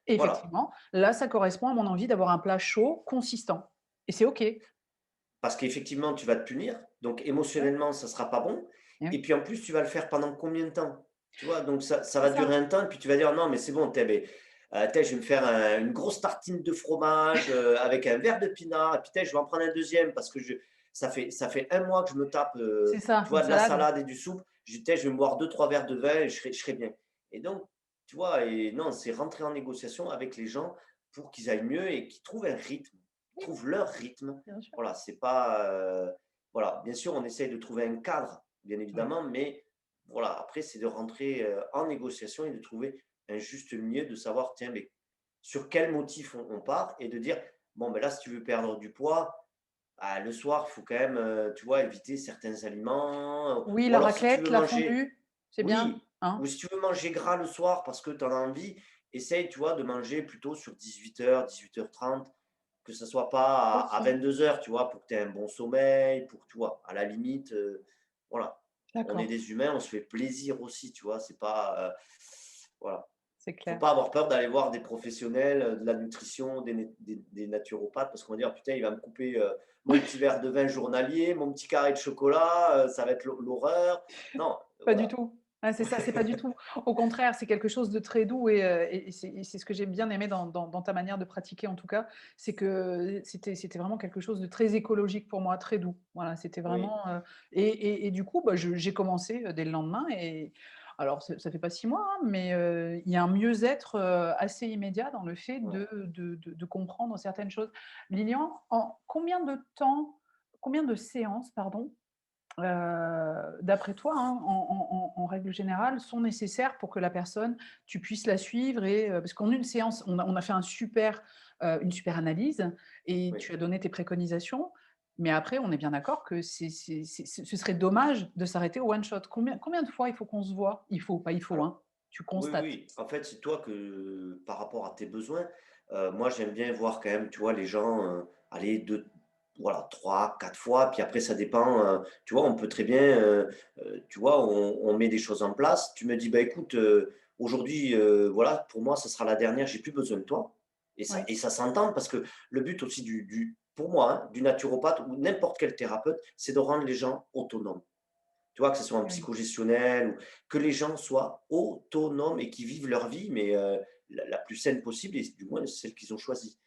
Et Voilà, effectivement, là ça correspond à mon envie d'avoir un plat chaud, consistant et c'est OK. parce qu'effectivement tu vas te punir, donc Ouais, émotionnellement ça sera pas bon et et oui, puis en plus tu vas le faire pendant combien de temps? Tu vois? Donc ça c'est va ça. durer un temps et puis tu vas dire: «Non mais c'est bon, tu je vais me faire une grosse tartine de fromage, avec un verre de pinard et puis je vais en prendre un deuxième parce que ça fait un mois que je me tape, C'est ça, tu une vois, de la salade. salade et du soupe. Je vais me boire deux trois verres de vin et je serai bien» et donc tu vois? Et non, c'est rentrer en négociation avec les gens pour qu'ils aillent mieux et qu'ils trouvent un rythme, Oui, trouvent leur rythme. bien sûr. Voilà, c'est pas, voilà, bien sûr, on essaye de trouver un cadre, bien Oui. évidemment, mais voilà, après, c'est de rentrer, en négociation et de trouver un juste milieu, de savoir, tiens, mais sur quel motif on part et de dire: «Bon, ben là, si tu veux perdre du poids, ah, le soir, il faut quand même, tu vois, éviter certains aliments, Oui, ou la alors si tu raclette, veux la manger fondue, c'est bien, oui, ou hein? si tu veux manger gras le soir parce que tu en as envie, essaye, tu vois, de manger plutôt sur 18:00-18:30, que ça soit pas à Aussi, 22:00, tu vois? Pour que tu aies un bon sommeil, pour tu vois? À la limite, voilà. On est d'accord, des humains, on se fait plaisir aussi, tu vois? C'est pas, voilà. c'est Faut clair. pas avoir peur d'aller voir des professionnels, de la nutrition, des naturopathes parce qu'on va dire: «Putain, il va me couper, mon petit verre de vin journalier, mon petit carré de chocolat, ça va être l'horreur». Non, Pas du voilà. tout. Ah, c'est ça, c'est pas du tout. Au contraire, c'est quelque chose de très doux et c'est ce que j'ai bien aimé dans ta manière de pratiquer en tout cas, c'est que c'était vraiment quelque chose de très écologique pour moi, très doux. Voilà, c'était Oui, vraiment, et du coup, bah, j'ai commencé, dès le lendemain et alors ça fait pas 6 mois, hein, mais il y a un mieux-être, assez immédiat dans le fait ouais. de comprendre certaines choses. Lilian, en combien de séances, pardon, d'après toi, hein, en règle générale, sont nécessaires pour que la personne, tu puisses la suivre et parce qu'en une séance, on a fait une super analyse et Oui. tu as donné tes préconisations, mais après, on est bien d'accord que ce serait dommage de s'arrêter au one shot. Combien de fois il faut qu'on se voit? Il faut, pas il faut, Alors hein, tu oui, constates. oui. En fait, c'est toi que par rapport à tes besoins, moi, j'aime bien voir quand même, tu vois, les gens, aller 2 voilà, 3 4 fois, puis après ça dépend, tu vois, on peut très bien, tu vois, on met des choses en place. Tu me dis: «Bah, écoute, aujourd'hui, voilà, pour moi, ça sera la dernière, j'ai plus besoin de toi» Oui, et ça s'entend parce que le but aussi du pour moi, hein, du naturopathe ou n'importe quel thérapeute, c'est de rendre les gens autonomes. Tu vois? Que ce soit en oui, oui. psychogestionnel ou que les gens soient autonomes et qu'ils vivent leur vie, mais la plus saine possible et du moins celle qu'ils ont choisie.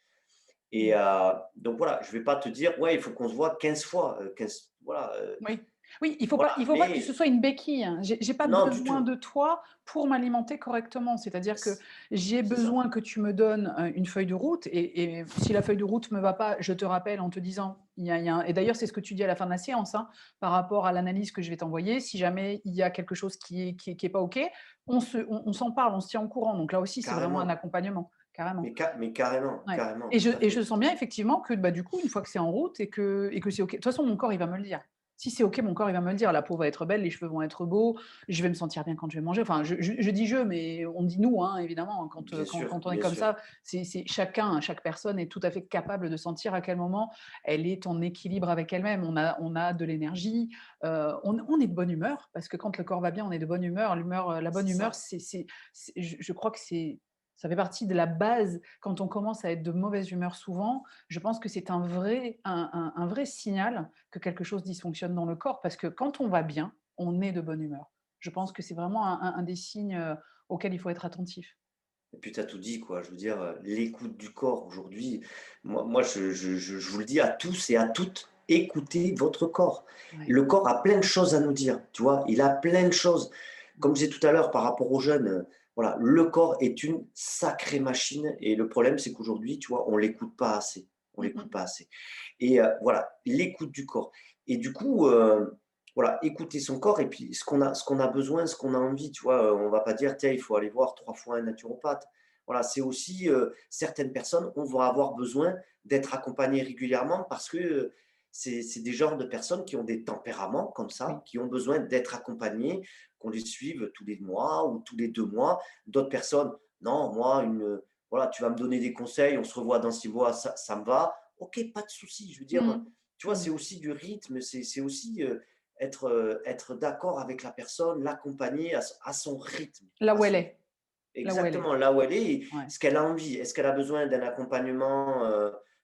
Et Mmh. donc voilà, je vais pas te dire: «Ouais, il faut qu'on se voit 15 fois», 15 voilà, Oui. Oui, il voilà, faut pas que ce mais soit une béquille, hein. J'ai pas non, du besoin tout. de toi pour m'alimenter correctement. C'est-à-dire que j'ai C'est ça, besoin que tu me donnes, une feuille de route et si la feuille de route me va pas, je te rappelle en te disant il y a un et d'ailleurs, c'est ce que tu dis à la fin de la séance, hein, par rapport à l'analyse que je vais t'envoyer. Si jamais il y a quelque chose qui est pas OK, on s'en parle, on se tient au courant. Donc là aussi, c'est vraiment un carrément, accompagnement, carrément. mais carrément, Ouais carrément, et tout à je fait. sens bien effectivement que, bah, du coup, une fois que c'est en route et que c'est OK de toute façon, mon corps, il va me le dire. Si c'est OK, mon corps, il va me le dire. La peau va être belle, les cheveux vont être beaux, je vais me sentir bien quand je vais manger. Enfin, je dis «je», mais on dit «nous», hein, évidemment, quand on est Bien comme sûr, ça, c'est chacun, chaque personne est tout à fait capable de sentir à quel moment elle est en équilibre avec elle-même. On a de l'énergie, on est de bonne humeur parce que quand le corps va bien, on est de bonne humeur. La bonne c'est humeur, ça. je crois que ça fait partie de la base quand on commence à être de mauvaise humeur souvent, je pense que c'est un vrai signal que quelque chose dysfonctionne dans le corps parce que quand on va bien, on est de bonne humeur. Je pense que c'est vraiment un des signes, auxquels il faut être attentif. Et puis tu as tout dit, quoi. Je veux dire, l'écoute du corps aujourd'hui, moi je vous le dis à tous et à toutes, écoutez votre corps. Ouais. Le corps a plein de choses à nous dire, tu vois? Il a plein de choses. Mmh. Comme je disais tout à l'heure par rapport aux jeunes, voilà, le corps est une sacrée machine et le problème, c'est qu'aujourd'hui, tu vois, on l'écoute pas assez. On Mmh l'écoute mh. pas assez. Et voilà, l'écoute du corps. Et du coup, voilà, écouter son corps et puis ce qu'on a besoin, ce qu'on a envie, tu vois? On va pas dire: «Tiens, il faut aller voir 3 fois un naturopathe». Voilà, c'est aussi, certaines personnes, on va avoir besoin d'être accompagnées régulièrement parce que, c'est des genres de personnes qui ont des tempéraments comme Oui. ça, qui ont besoin d'être accompagnées, qu'on les suive tous les mois ou tous les 2 mois. D'autres personnes: «Non, moi, voilà, tu vas me donner des conseils, on se revoit dans 6 mois, ça me va». OK, pas de souci. Je veux dire, Mmh. tu vois, c'est aussi du rythme, c'est aussi, être d'accord avec la personne, l'accompagner à son rythme, Là à où elle son est, là où elle est. exactement, là où elle est et Ouais. ce qu'elle a envie. Est-ce qu'elle a besoin d'un accompagnement,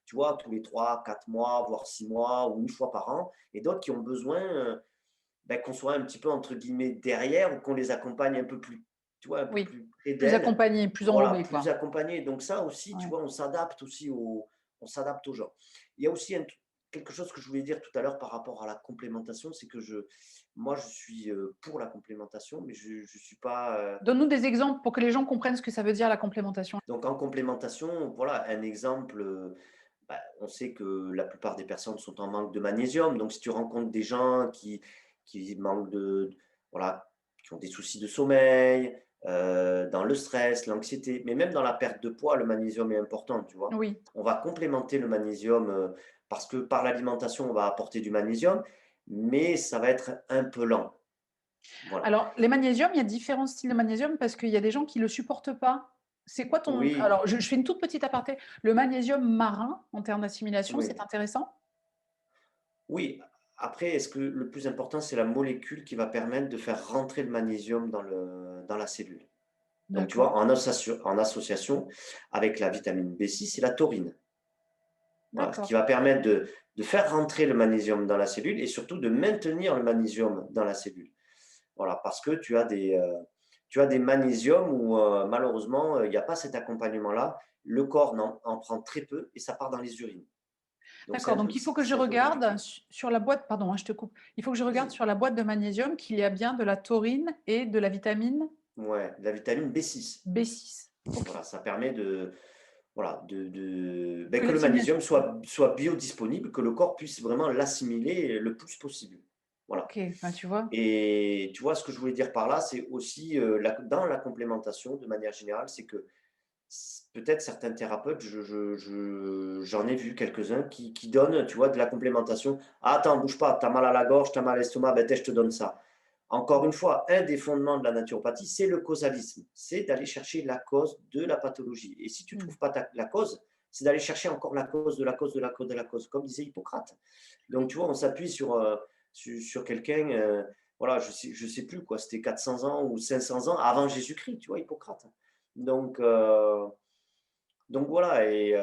tu vois, tous les 3, 4 mois, voire 6 mois ou une fois par an? Et d'autres qui ont besoin, qu'on soit un petit peu entre guillemets «derrière» ou qu'on les accompagne un peu plus, tu vois, un peu Oui. plus près Plus d'elles. accompagné, plus Voilà, enrôlé, plus quoi. accompagnés. Donc ça aussi, tu Ouais. vois, on s'adapte aux gens. Il y a aussi quelque chose que je voulais dire tout à l'heure par rapport à la complémentation, c'est que moi, je suis, pour la complémentation, mais je ne suis pas, Donne-nous des exemples pour que les gens comprennent ce que ça veut dire la complémentation. donc en complémentation, voilà, un exemple, on sait que la plupart des personnes sont en manque de magnésium. Donc si tu rencontres des gens qui manquent voilà, qui ont des soucis de sommeil, dans le stress, l'anxiété, mais même dans la perte de poids, le magnésium est important, tu vois? Oui. On va complémenter le magnésium, parce que par l'alimentation, on va apporter du magnésium, mais ça va être un peu lent. Voilà. Alors, les magnésiums, il y a différents styles de magnésium parce qu'il y a des gens qui le supportent pas. C'est quoi ton Oui, alors je fais une toute petite aparté. Le magnésium marin, en termes d'assimilation, c'est oui. intéressant? Oui, après, est-ce que le plus important, c'est la molécule qui va permettre de faire rentrer le magnésium dans la cellule? Donc, tu vois, D'accord, en association avec la vitamine B6 et la taurine. Voilà, ce qui d'accord. va permettre de faire rentrer le magnésium dans la cellule et surtout de maintenir le magnésium dans la cellule. Voilà, parce que tu as des magnésiums où, malheureusement, il n'y a pas cet accompagnement-là. Le corps en prend très peu et ça part dans les urines. Donc D'accord, donc il faut que je c'est un peu regarde compliqué. sur la boîte pardon, hein, je te coupe. Il faut que je regarde Vas-y. sur la boîte de magnésium qu'il y a bien de la taurine et de la vitamine Ouais, de la vitamine B6. B6. OK. Voilà, ça permet voilà, Que que le l'assimilation magnésium soit biodisponible, que le corps puisse vraiment l'assimiler le plus possible. Voilà. OK, bah, tu vois? Et tu vois, ce que je voulais dire par là, c'est aussi, dans la complémentation, de manière générale, c'est que peut-être certains thérapeutes, j'en ai vu quelques-uns qui donnent, tu vois, de la complémentation. Ah, attends, bouge pas, tu as mal à la gorge, tu as mal à l'estomac, ben, tiens, je te donne ça. Encore une fois, un des fondements de la naturopathie, c'est le causalisme. C'est d'aller chercher la cause de la pathologie. Et si tu ne Mmh. trouves pas la cause, c'est d'aller chercher encore la cause de la cause de la cause de la cause, comme disait Hippocrate. Donc, tu vois, on s'appuie sur quelqu'un, voilà, je sais plus quoi, c'était 400 ans ou 500 ans avant Jésus-Christ, tu vois, Hippocrate. Donc, euh, donc voilà, et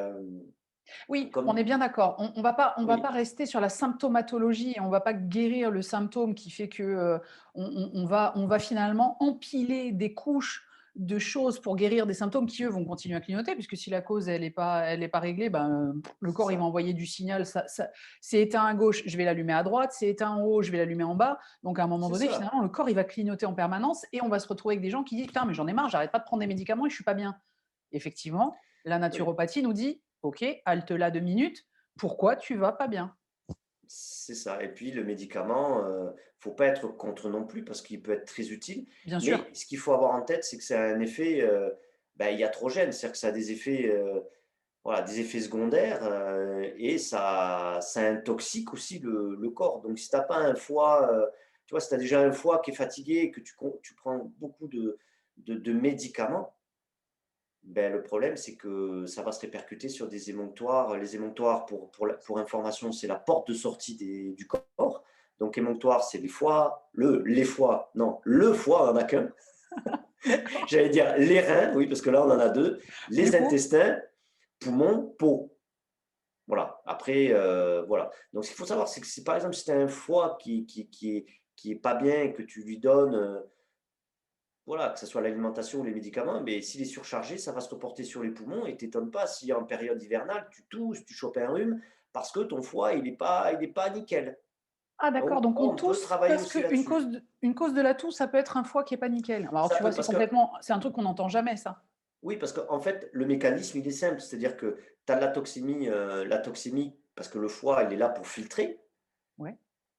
Oui, on est comme, bien d'accord. On va pas oui, rester sur la symptomatologie, on va pas guérir le symptôme qui fait que, on va finalement empiler des couches de choses pour guérir des symptômes qui, eux, vont continuer à clignoter puisque si la cause elle est pas réglée, ben, le c'est corps il va ça. envoyer du signal, ça c'est éteint à gauche, je vais l'allumer à droite, c'est éteint en haut, je vais l'allumer en bas. Donc à un moment C'est donné, ça. finalement, le corps il va clignoter en permanence et on va se retrouver avec des gens qui disent: «Putain, mais j'en ai marre, j'arrête pas de prendre des médicaments et je suis pas bien». Effectivement, la Oui. naturopathie nous dit: «OK, halte là 2 minutes, pourquoi tu vas pas bien?» C'est ça. Et puis le médicament, faut pas être contre non plus parce qu'il peut être très utile. Bien sûr. Mais ce qu'il faut avoir en tête, c'est que ça a un effet, iatrogène. C'est-à-dire que ça a des effets, voilà, des effets secondaires, et ça intoxique aussi le corps. Donc si tu as pas un foie, tu vois, si tu as déjà un foie qui est fatigué et que tu prends beaucoup de médicaments, le problème, c'est que ça va se répercuter sur des émonctoires. Les émonctoires, pour information, c'est la porte de sortie du corps. Donc, émonctoire, c'est les foies, non, le foie, on en a qu'un. D'accord. J'allais dire les reins, oui, parce que là, on en a deux. Du Les coup intestins, poumons, peau. Voilà. Après, voilà. Donc, ce qu'il faut savoir, c'est que si, par exemple, si tu as un foie qui est pas bien et que tu lui donnes, voilà, que ce soit l'alimentation ou les médicaments, mais s'il est surchargé, ça va se reporter sur les poumons et t'étonnes pas si en période hivernale, tu tousses, tu chopes un rhume, parce que ton foie, il est pas nickel. ah d'accord, Donc, donc on on peut tousse travailler parce aussi qu'une là-dessus. cause de la toux, ça peut être un foie qui est pas nickel. Alors Ça tu vois, peut, parce que c'est un truc qu'on n'entend jamais ça. Oui, parce qu'en fait, le mécanisme, il est simple. C'est-à-dire que tu as la toxémie, parce que le foie, il est là pour filtrer. Ouais.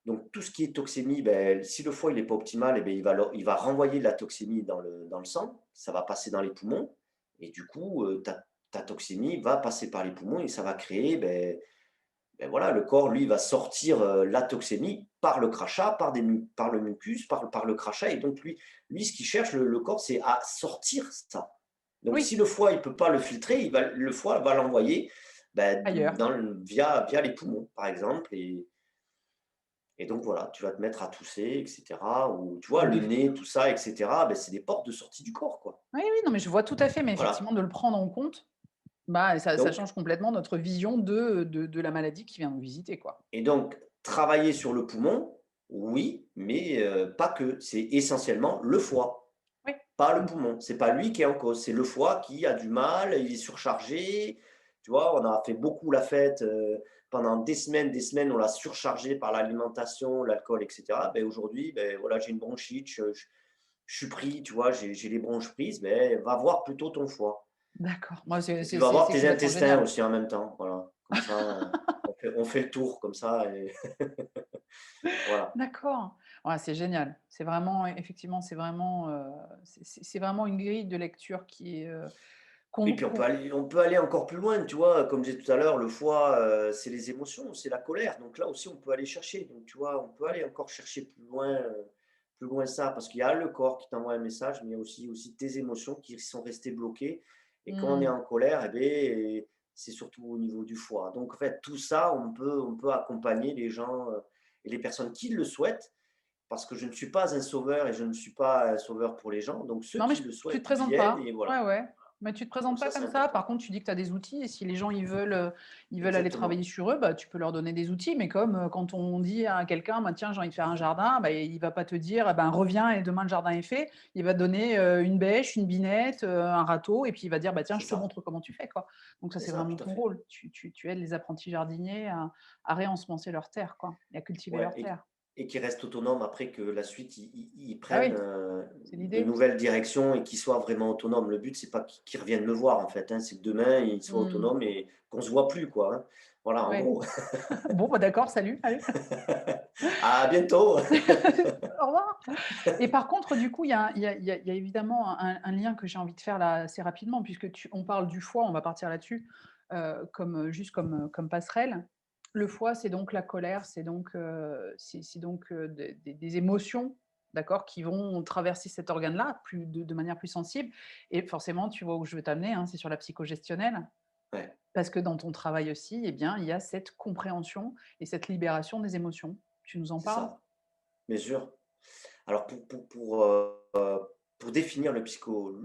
Donc tout ce qui est toxémie, si le foie il est pas optimal, il va renvoyer de la toxémie dans le sang, ça va passer dans les poumons et du coup, ta toxémie va passer par les poumons et ça va créer, voilà, le corps, lui, va sortir, la toxémie par le crachat, par le mucus, par le crachat et donc ce qu'il cherche, le corps, c'est à sortir ça. Donc si Oui, le foie, il peut pas le filtrer, le foie va l'envoyer, ailleurs. via les poumons, par exemple et donc voilà, tu vas te mettre à tousser et cetera ou tu vois, Donc le effe nez, tout ça et cetera, c'est des portes de sortie du corps, quoi. oui, oui, non, mais je vois tout à fait, mais Voilà, effectivement de le prendre en compte, bah, ça donc change complètement notre vision de la maladie qui vient nous visiter, quoi. travailler sur le poumon, oui, mais pas que. C'est essentiellement le foie, Oui. pas le Mmh. poumon. C'est pas lui qui est en cause, c'est le foie qui a du mal, il est surchargé. Tu vois, on a fait beaucoup la fête, pendant des semaines, on l'a surchargé par l'alimentation, l'alcool et cetera. Aujourd'hui, voilà, j'ai une bronchite, je suis pris, tu vois, j'ai les bronches prises, va voir plutôt ton foie. D'accord. Moi, Et tu vas voir c'est tes complètement intestins génial. aussi en même temps, voilà. Comme ça, on fait le tour comme ça et voilà. D'accord. Ouais, c'est génial. C'est vraiment effectivement, c'est vraiment une grille de lecture qui est, Oui, puis qu'on on peut aller encore plus loin, tu vois? Comme je disais tout à l'heure, le foie, c'est les émotions, c'est la colère, donc là aussi on peut aller chercher, donc tu vois? On peut aller encore chercher plus loin ça, parce qu'il y a le corps qui t'envoie un message, mais il y a aussi tes émotions qui sont restées bloquées et quand on est mmh, en colère c'est surtout au niveau du foie. Donc en fait, tout ça, on peut accompagner les gens, et les personnes qui le souhaitent, parce que je ne suis pas un sauveur et je ne suis pas un sauveur pour les gens, donc ceux non, mais qui le tu te souhaitent présentes viennent pas. et Ouais, voilà. ouais. Mais tu te Donc présentes pas ça, c'est comme ça. important. Par contre, tu dis que tu as des outils et si les gens, ils veulent aller travailler Exactement. sur eux, bah, tu peux leur donner des outils. Mais comme, quand on dit à quelqu'un: «Bah, tiens, j'ai envie de faire un jardin», bah, il va pas te dire: «Eh ben, reviens et demain le jardin est fait». Il va te donner, une bêche, une binette, un râteau et puis il va dire: «Bah, tiens, C'est je te ça, montre comment tu fais», quoi. Donc ça, c'est c'est ça, vraiment tout à ton fait. rôle. Tu aides les apprentis jardiniers à réensemencer leur terre, quoi et à cultiver Ouais leur terre. et qui restent autonomes après que la suite, ils Ah prennent, oui, c'est de l'idée. nouvelles directions et qu'ils soient vraiment autonomes. Le but, c'est pas qu'ils reviennent me voir, en fait, hein, c'est que demain, ils soient Mmh. autonomes et qu'on se voit plus, quoi, hein. Voilà, en Ouais. gros. Bon, bah, d'accord, salut, allez. À bientôt. Au revoir. Et par contre, du coup, il y a évidemment un lien que j'ai envie de faire là assez rapidement puisque on parle du foie, on va partir là-dessus, comme, juste comme, comme passerelle. Le foie, c'est donc la colère, c'est donc, des émotions, d'accord, qui vont traverser cet organe-là plus de manière plus sensible et forcément, tu vois où je veux t'amener, hein, c'est sur la psychogestionnelle. Ouais, Parce que dans ton travail aussi, eh bien, il y a cette compréhension et cette libération des émotions. Tu nous en c'est parles? ça, bien sûr. Alors pour définir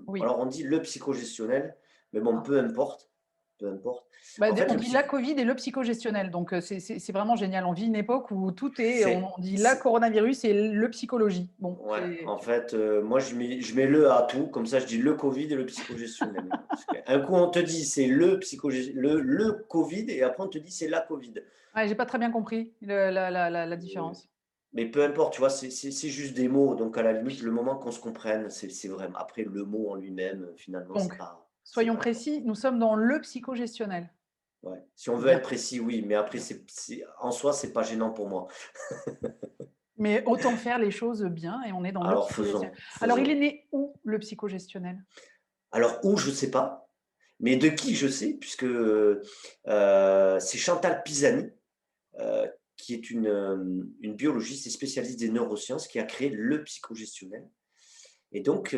Oui. alors on dit le psychogestionnel, mais bon, Ah. peu importe. Bah, En fait, on le dit la psycho Covid et le psychogestionnel, donc c'est vraiment génial. On vit une époque où tout est c'est on dit la c'est coronavirus et le psychologie. Bon, Ouais, c'est en fait, moi je mets «le» à tout, comme ça je dis le Covid et le psychogestionnel. Parce qu'un coup on te dit c'est le Covid et après on te dit c'est la Covid. ouais, j'ai pas très bien compris le la Heu, différence. mais peu importe, tu vois? C'est juste des mots, donc à la limite, le moment qu'on se comprenne, c'est vraiment après le mot en lui-même, finalement, Donc, c'est soyons pas important. précis, nous sommes dans le psychogestionnel. Ouais. Si on veut Bien, être précis, oui, mais après bien. c'est en soi, c'est pas gênant pour moi. Mais autant faire les choses bien et on est dans le Alors psychogestionnel. faisons, Alors il est faisons. né où le psychogestionnel? Alors où, je sais pas, mais de qui je sais puisque, c'est Chantal Pisani, qui est une biologiste et spécialiste des neurosciences qui a créé le psychogestionnel et donc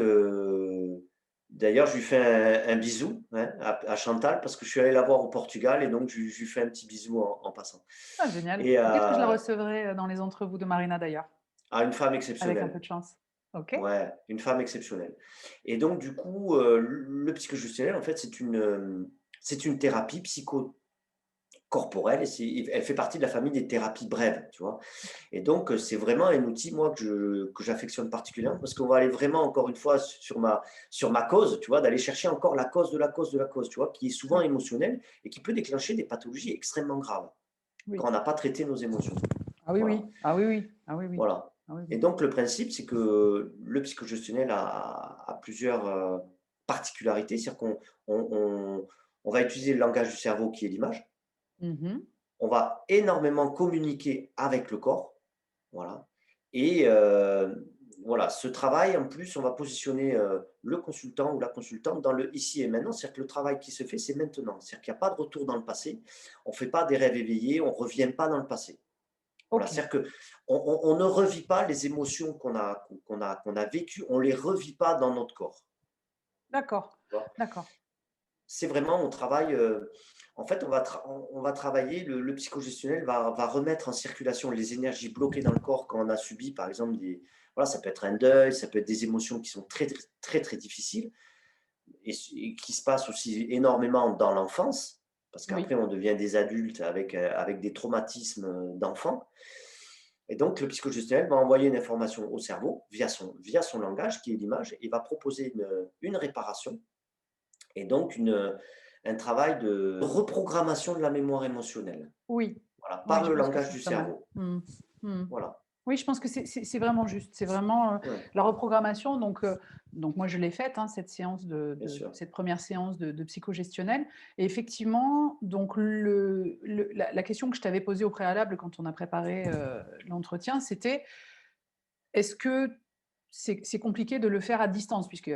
d'ailleurs je lui fais un bisou, hein, à Chantal parce que je suis allé la voir au Portugal et donc je lui fais un petit bisou en passant Ah génial. et Peut-être que je la recevrai, dans les entrevous de Marina d'ailleurs, à une femme avec un peu exceptionnelle. de chance. OK. Ouais, une femme exceptionnelle et donc du coup, le psychogestionnel en fait c'est une thérapie corporelle et elle fait partie de la famille des thérapies brèves, tu vois? OK. Et donc, c'est vraiment un outil, moi, que j'affectionne particulièrement parce qu'on va aller vraiment, encore une fois, sur ma cause, tu vois? D'aller chercher encore la cause de la cause de la cause, tu vois? Qui est souvent Oui, émotionnelle et qui peut déclencher des pathologies extrêmement graves oui. quand on n'a pas traité nos émotions. Ah oui, Voilà, oui. Ah oui, oui. Ah oui, oui. voilà Ah oui, et oui. donc le principe, c'est que le psychogestionnel a plusieurs, particularité, c'est-à-dire qu'on va utiliser le langage du cerveau qui est l'image. Mmh. On va énormément communiquer avec le corps, voilà. Et voilà, ce travail, en plus, on va positionner le consultant ou la consultante dans le ici et maintenant. C'est-à-dire que le travail qui se fait, c'est maintenant. C'est-à-dire qu'il n'y a pas de retour dans le passé. On ne fait pas des rêves éveillés, on ne revient pas dans le passé. Voilà, OK, c'est-à-dire qu'on ne revit pas les émotions qu'on a vécues, on ne les revit pas dans notre corps. d'accord, Tu vois. d'accord. C'est vraiment, on travaille, en fait, on va travailler, le psychogestionnel va remettre en circulation les énergies bloquées dans le corps quand on a subi, par exemple, voilà, ça peut être un deuil, ça peut être des émotions qui sont très, très, très, très difficiles et qui se passent aussi énormément dans l'enfance, parce Oui, qu'après, on devient des adultes avec des traumatismes d'enfants. Et donc, le psychogestionnel va envoyer une information au cerveau via son langage, qui est l'image, et va proposer une réparation et donc un travail de reprogrammation de la mémoire émotionnelle, oui, voilà, oui, par je le pense que langage c'est du pas mal. cerveau. Mmh. Mmh. Voilà, Oui, je pense que c'est vraiment juste. C'est vraiment, ouais, la reprogrammation donc moi je l'ai faite, hein, cette séance bien sûr. cette première séance de psychogestionnel et effectivement donc la question que je t'avais posée au préalable quand on a préparé, l'entretien, c'était: «Est-ce que c'est compliqué de le faire à distance?» puisque,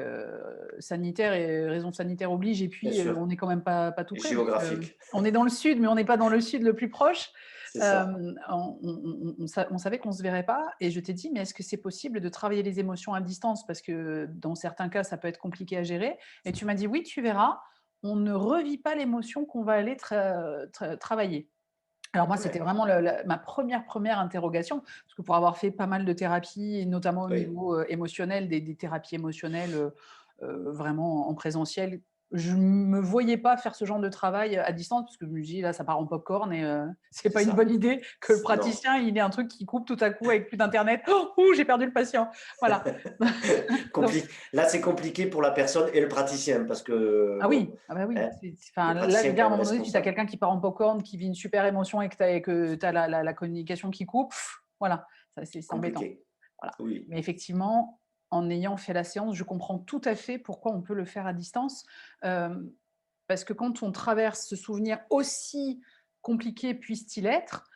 sanitaire et raison sanitaire oblige et Bien puis, sûr, on n'est quand même pas tout et près donc, géographique, on est dans le sud, mais on n'est pas dans le sud le plus proche. c'est ça. On savait qu'on ne se verrait pas et je t'ai dit: «Mais est-ce que c'est possible de travailler les émotions à distance?» parce que dans certains cas, ça peut être compliqué à gérer et tu m'as dit: «Oui, tu verras, on ne revit pas l'émotion qu'on va aller travailler». Alors moi, c'était Ouais, vraiment ma première interrogation, parce que pour avoir fait pas mal de thérapies et notamment au oui, niveau, émotionnel, des thérapies émotionnelles, vraiment en présentiel, je me voyais pas faire ce genre de travail à distance parce que je me dis: «Là, ça part en popcorn et c'est c'est pas une bonne ça. idée que le Non. praticien, il ait un truc qui coupe tout à coup avec plus d'internet. Oh, ouh, j'ai perdu le patient». Voilà. Donc Là, c'est compliqué pour la personne et le praticien parce que, ah bon, oui, ah bah oui, hein, enfin, le là, je praticien veux est quand dire, à un même moment donné, si tu as responsable. quelqu'un qui part en popcorn, qui vit une super émotion et que tu as la communication qui coupe, voilà, ça c'est embêtant. Compliqué, Voilà. oui. Mais effectivement, en ayant fait la séance, je comprends tout à fait pourquoi on peut le faire à distance, hem, parce que quand on traverse ce souvenir, aussi compliqué puisse-t-il être,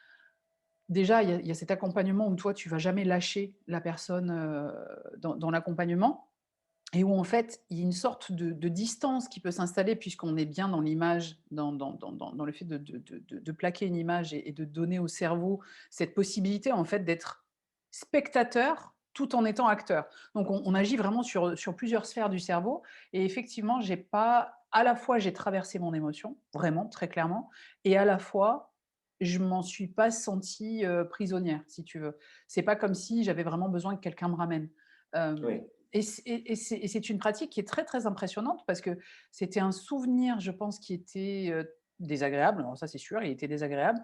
déjà, il y a cet accompagnement où toi, tu vas jamais lâcher la personne, dans l'accompagnement. Et où en fait, il y a une sorte de distance qui peut s'installer puisqu'on est bien dans l'image, dans le fait de plaquer une image et de donner au cerveau cette possibilité en fait d'être spectateur tout en étant acteur. Donc on agit vraiment sur plusieurs sphères du cerveau et effectivement, j'ai pas à la fois j'ai traversé mon émotion, vraiment, très clairement et à la fois, je m'en suis pas sentie, prisonnière, si tu veux. C'est pas comme si j'avais vraiment besoin que quelqu'un me ramène. Hem Oui, et c'est une pratique qui est très, très impressionnante parce que c'était un souvenir, je pense, qui était, désagréable. Alors ça, c'est sûr, il était désagréable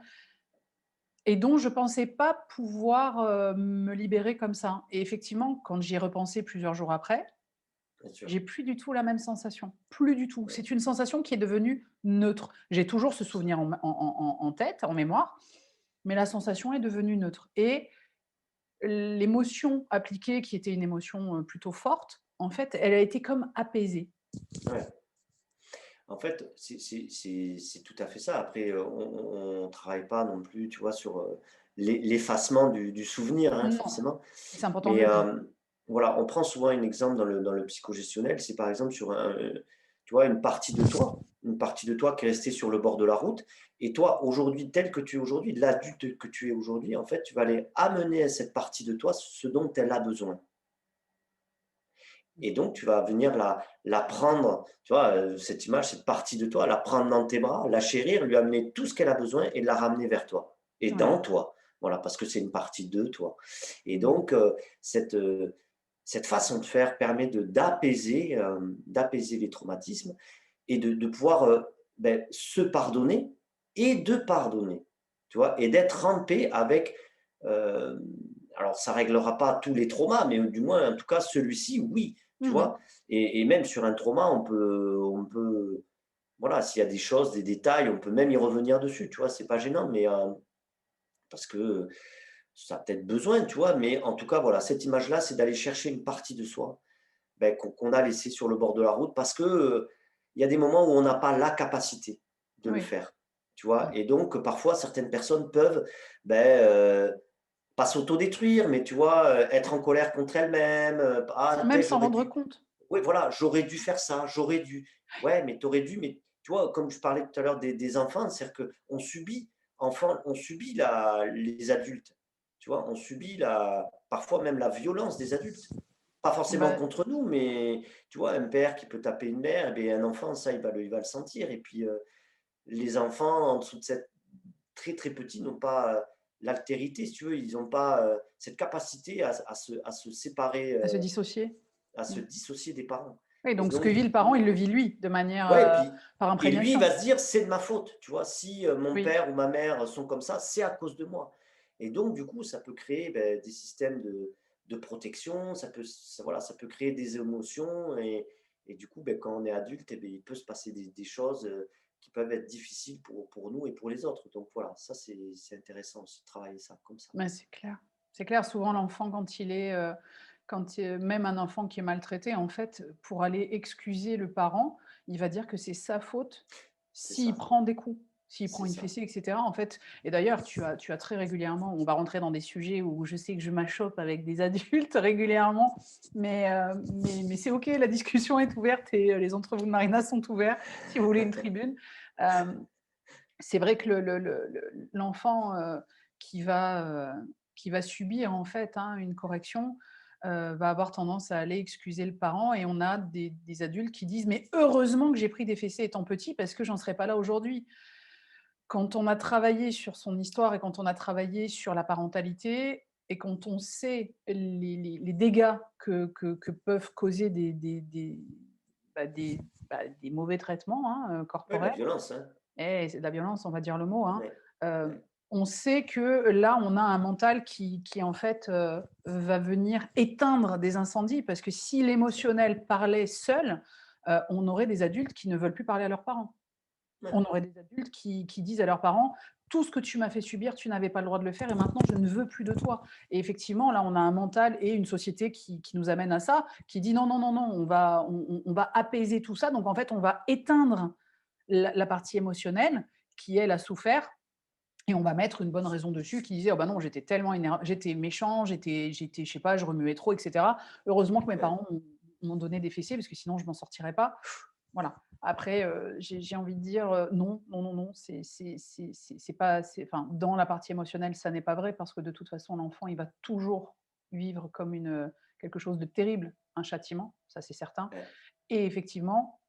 et dont je pensais pas pouvoir, me libérer comme ça et effectivement, quand j'y ai repensé plusieurs jours après, bien sûr, j'ai plus du tout la même sensation, plus du tout. oui. C'est une sensation qui est devenue neutre. J'ai toujours ce souvenir en tête, en mémoire, mais la sensation est devenue neutre et l'émotion appliquée, qui était une émotion, plutôt forte, en fait, elle a été comme apaisée. Ouais. En fait, c'est tout à fait ça. Après, on travaille pas non plus, tu vois, sur, l'effacement du souvenir, hein, Non, forcément. c'est important de Mais, le dire. voilà, on prend souvent un exemple dans le psychogestionnel, c'est par exemple sur tu vois, une partie de toi qui est restée sur le bord de la route et toi, aujourd'hui, tel que tu es aujourd'hui, l'adulte que tu es aujourd'hui, en fait, tu vas aller amener à cette partie de toi ce dont elle a besoin. Et donc, tu vas venir la prendre, tu vois, cette image, cette partie de toi, la prendre dans tes bras, la chérir, lui amener tout ce qu'elle a besoin et la ramener vers toi et Ouais. dans toi. Voilà, parce que c'est une partie de toi. Et Mmh. donc, cette façon de faire permet d'apaiser les traumatismes et de pouvoir, se pardonner et de pardonner, tu vois? Et d'être en paix avec, hem, alors ça réglera pas tous les traumas, mais du moins, en tout cas, celui-ci, oui, tu Mmh mh. vois? Et même sur un trauma, on peut voilà, s'il y a des choses, des détails, on peut même y revenir dessus, tu vois? C'est pas gênant, mais, parce que ça a peut-être besoin, tu vois? Mais en tout cas, voilà, cette image-là, c'est d'aller chercher une partie de soi qu'on a laissé sur le bord de la route parce que, il y a des moments où on n'a pas la capacité de le Oui. faire, tu vois? Mmh. Et donc, parfois, certaines personnes peuvent, ben, pas s'autodétruire, mais tu vois, être en colère contre elles-mêmes, Sans «Ah, même peut-être s'en j'aurais rendre dû». compte. Oui, voilà, j'aurais dû faire ça, j'aurais dû. Ouais, mais tu aurais dû, mais tu vois, comme je parlais tout à l'heure des enfants, c'est-à-dire qu'on subit, enfant, on subit les adultes. Tu vois, on subit parfois même la violence des adultes. Pas forcément Bah, contre nous, mais tu vois, un père qui peut taper une mère, eh bien, un enfant, ça, il va le sentir. Et puis, les enfants, en dessous de cette très très petits, n'ont pas l'altérité, si tu veux, ils n'ont pas cette capacité à se séparer, à se dissocier. à se Mmh. dissocier des parents. Oui, Et donc ce que donc, vit du le parent, coup, il le vit lui, de manière, ouais, et puis, par et lui, il imprégnation. va se dire, c'est de ma faute, tu vois, si mon Oui. père ou ma mère sont comme ça, c'est à cause de moi. Et donc, du coup, ça peut créer des systèmes de protection, voilà, ça peut créer des émotions, et du coup, quand on est adulte, il peut se passer des choses qui peuvent être difficiles pour nous et pour les autres. Donc voilà, ça, c'est intéressant aussi de travailler ça comme ça. Ouais, c'est clair. C'est clair, souvent l'enfant quand il est, même un enfant qui est maltraité, en fait, pour aller excuser le parent, il va dire que c'est sa faute C'est s'il ça, prend des coups, s'il prend c'est une ça. fessée et cetera, en fait. Et d'ailleurs, tu as très régulièrement, on va rentrer dans des sujets où je sais que je m'achoppe avec des adultes régulièrement, mais c'est OK, la discussion est ouverte et les entrevues de Marina sont ouverts si vous voulez une tribune. Hem C'est vrai que l'enfant, qui va subir en fait, hein, une correction, va avoir tendance à aller excuser le parent et on a des adultes qui disent: «Mais heureusement que j'ai pris des fessées étant petit parce que j'en serais pas là aujourd'hui». Quand on a travaillé sur son histoire et quand on a travaillé sur la parentalité et quand on sait les dégâts que peuvent causer bah, des des mauvais traitements, hein, Ouais, la corporels, violence, hein. et c'est de la violence, on va dire le mot, hein. Ouais, ouais, On sait que là, on a un mental qui en fait, va venir éteindre des incendies parce que si l'émotionnel parlait seul, on aurait des adultes qui ne veulent plus parler à leurs parents. ouais. On aurait des adultes qui disent à leurs parents: «Tout ce que tu m'as fait subir, tu n'avais pas le droit de le faire et maintenant je ne veux plus de toi». Et effectivement, là, on a un mental et une société qui nous amène à ça, qui dit: «Non, non, non, non, on va apaiser tout ça». Donc en fait, on va éteindre la partie émotionnelle qui, elle, a souffert et on va mettre une bonne raison dessus qui disait: «Oh bah non, j'étais tellement j'étais méchant, j'étais je sais pas, je remuais trop et cetera. Heureusement que mes Ouais. parents m'ont donné des fessiers parce que sinon je m'en sortirais pas». Voilà. Après, j'ai envie de dire, non, non, non, non, c'est pas enfin, dans la partie émotionnelle, ça n'est pas vrai parce que de toute façon, l'enfant, il va toujours vivre comme quelque chose de terrible, un châtiment, ça c'est certain. Ouais. Et effectivement,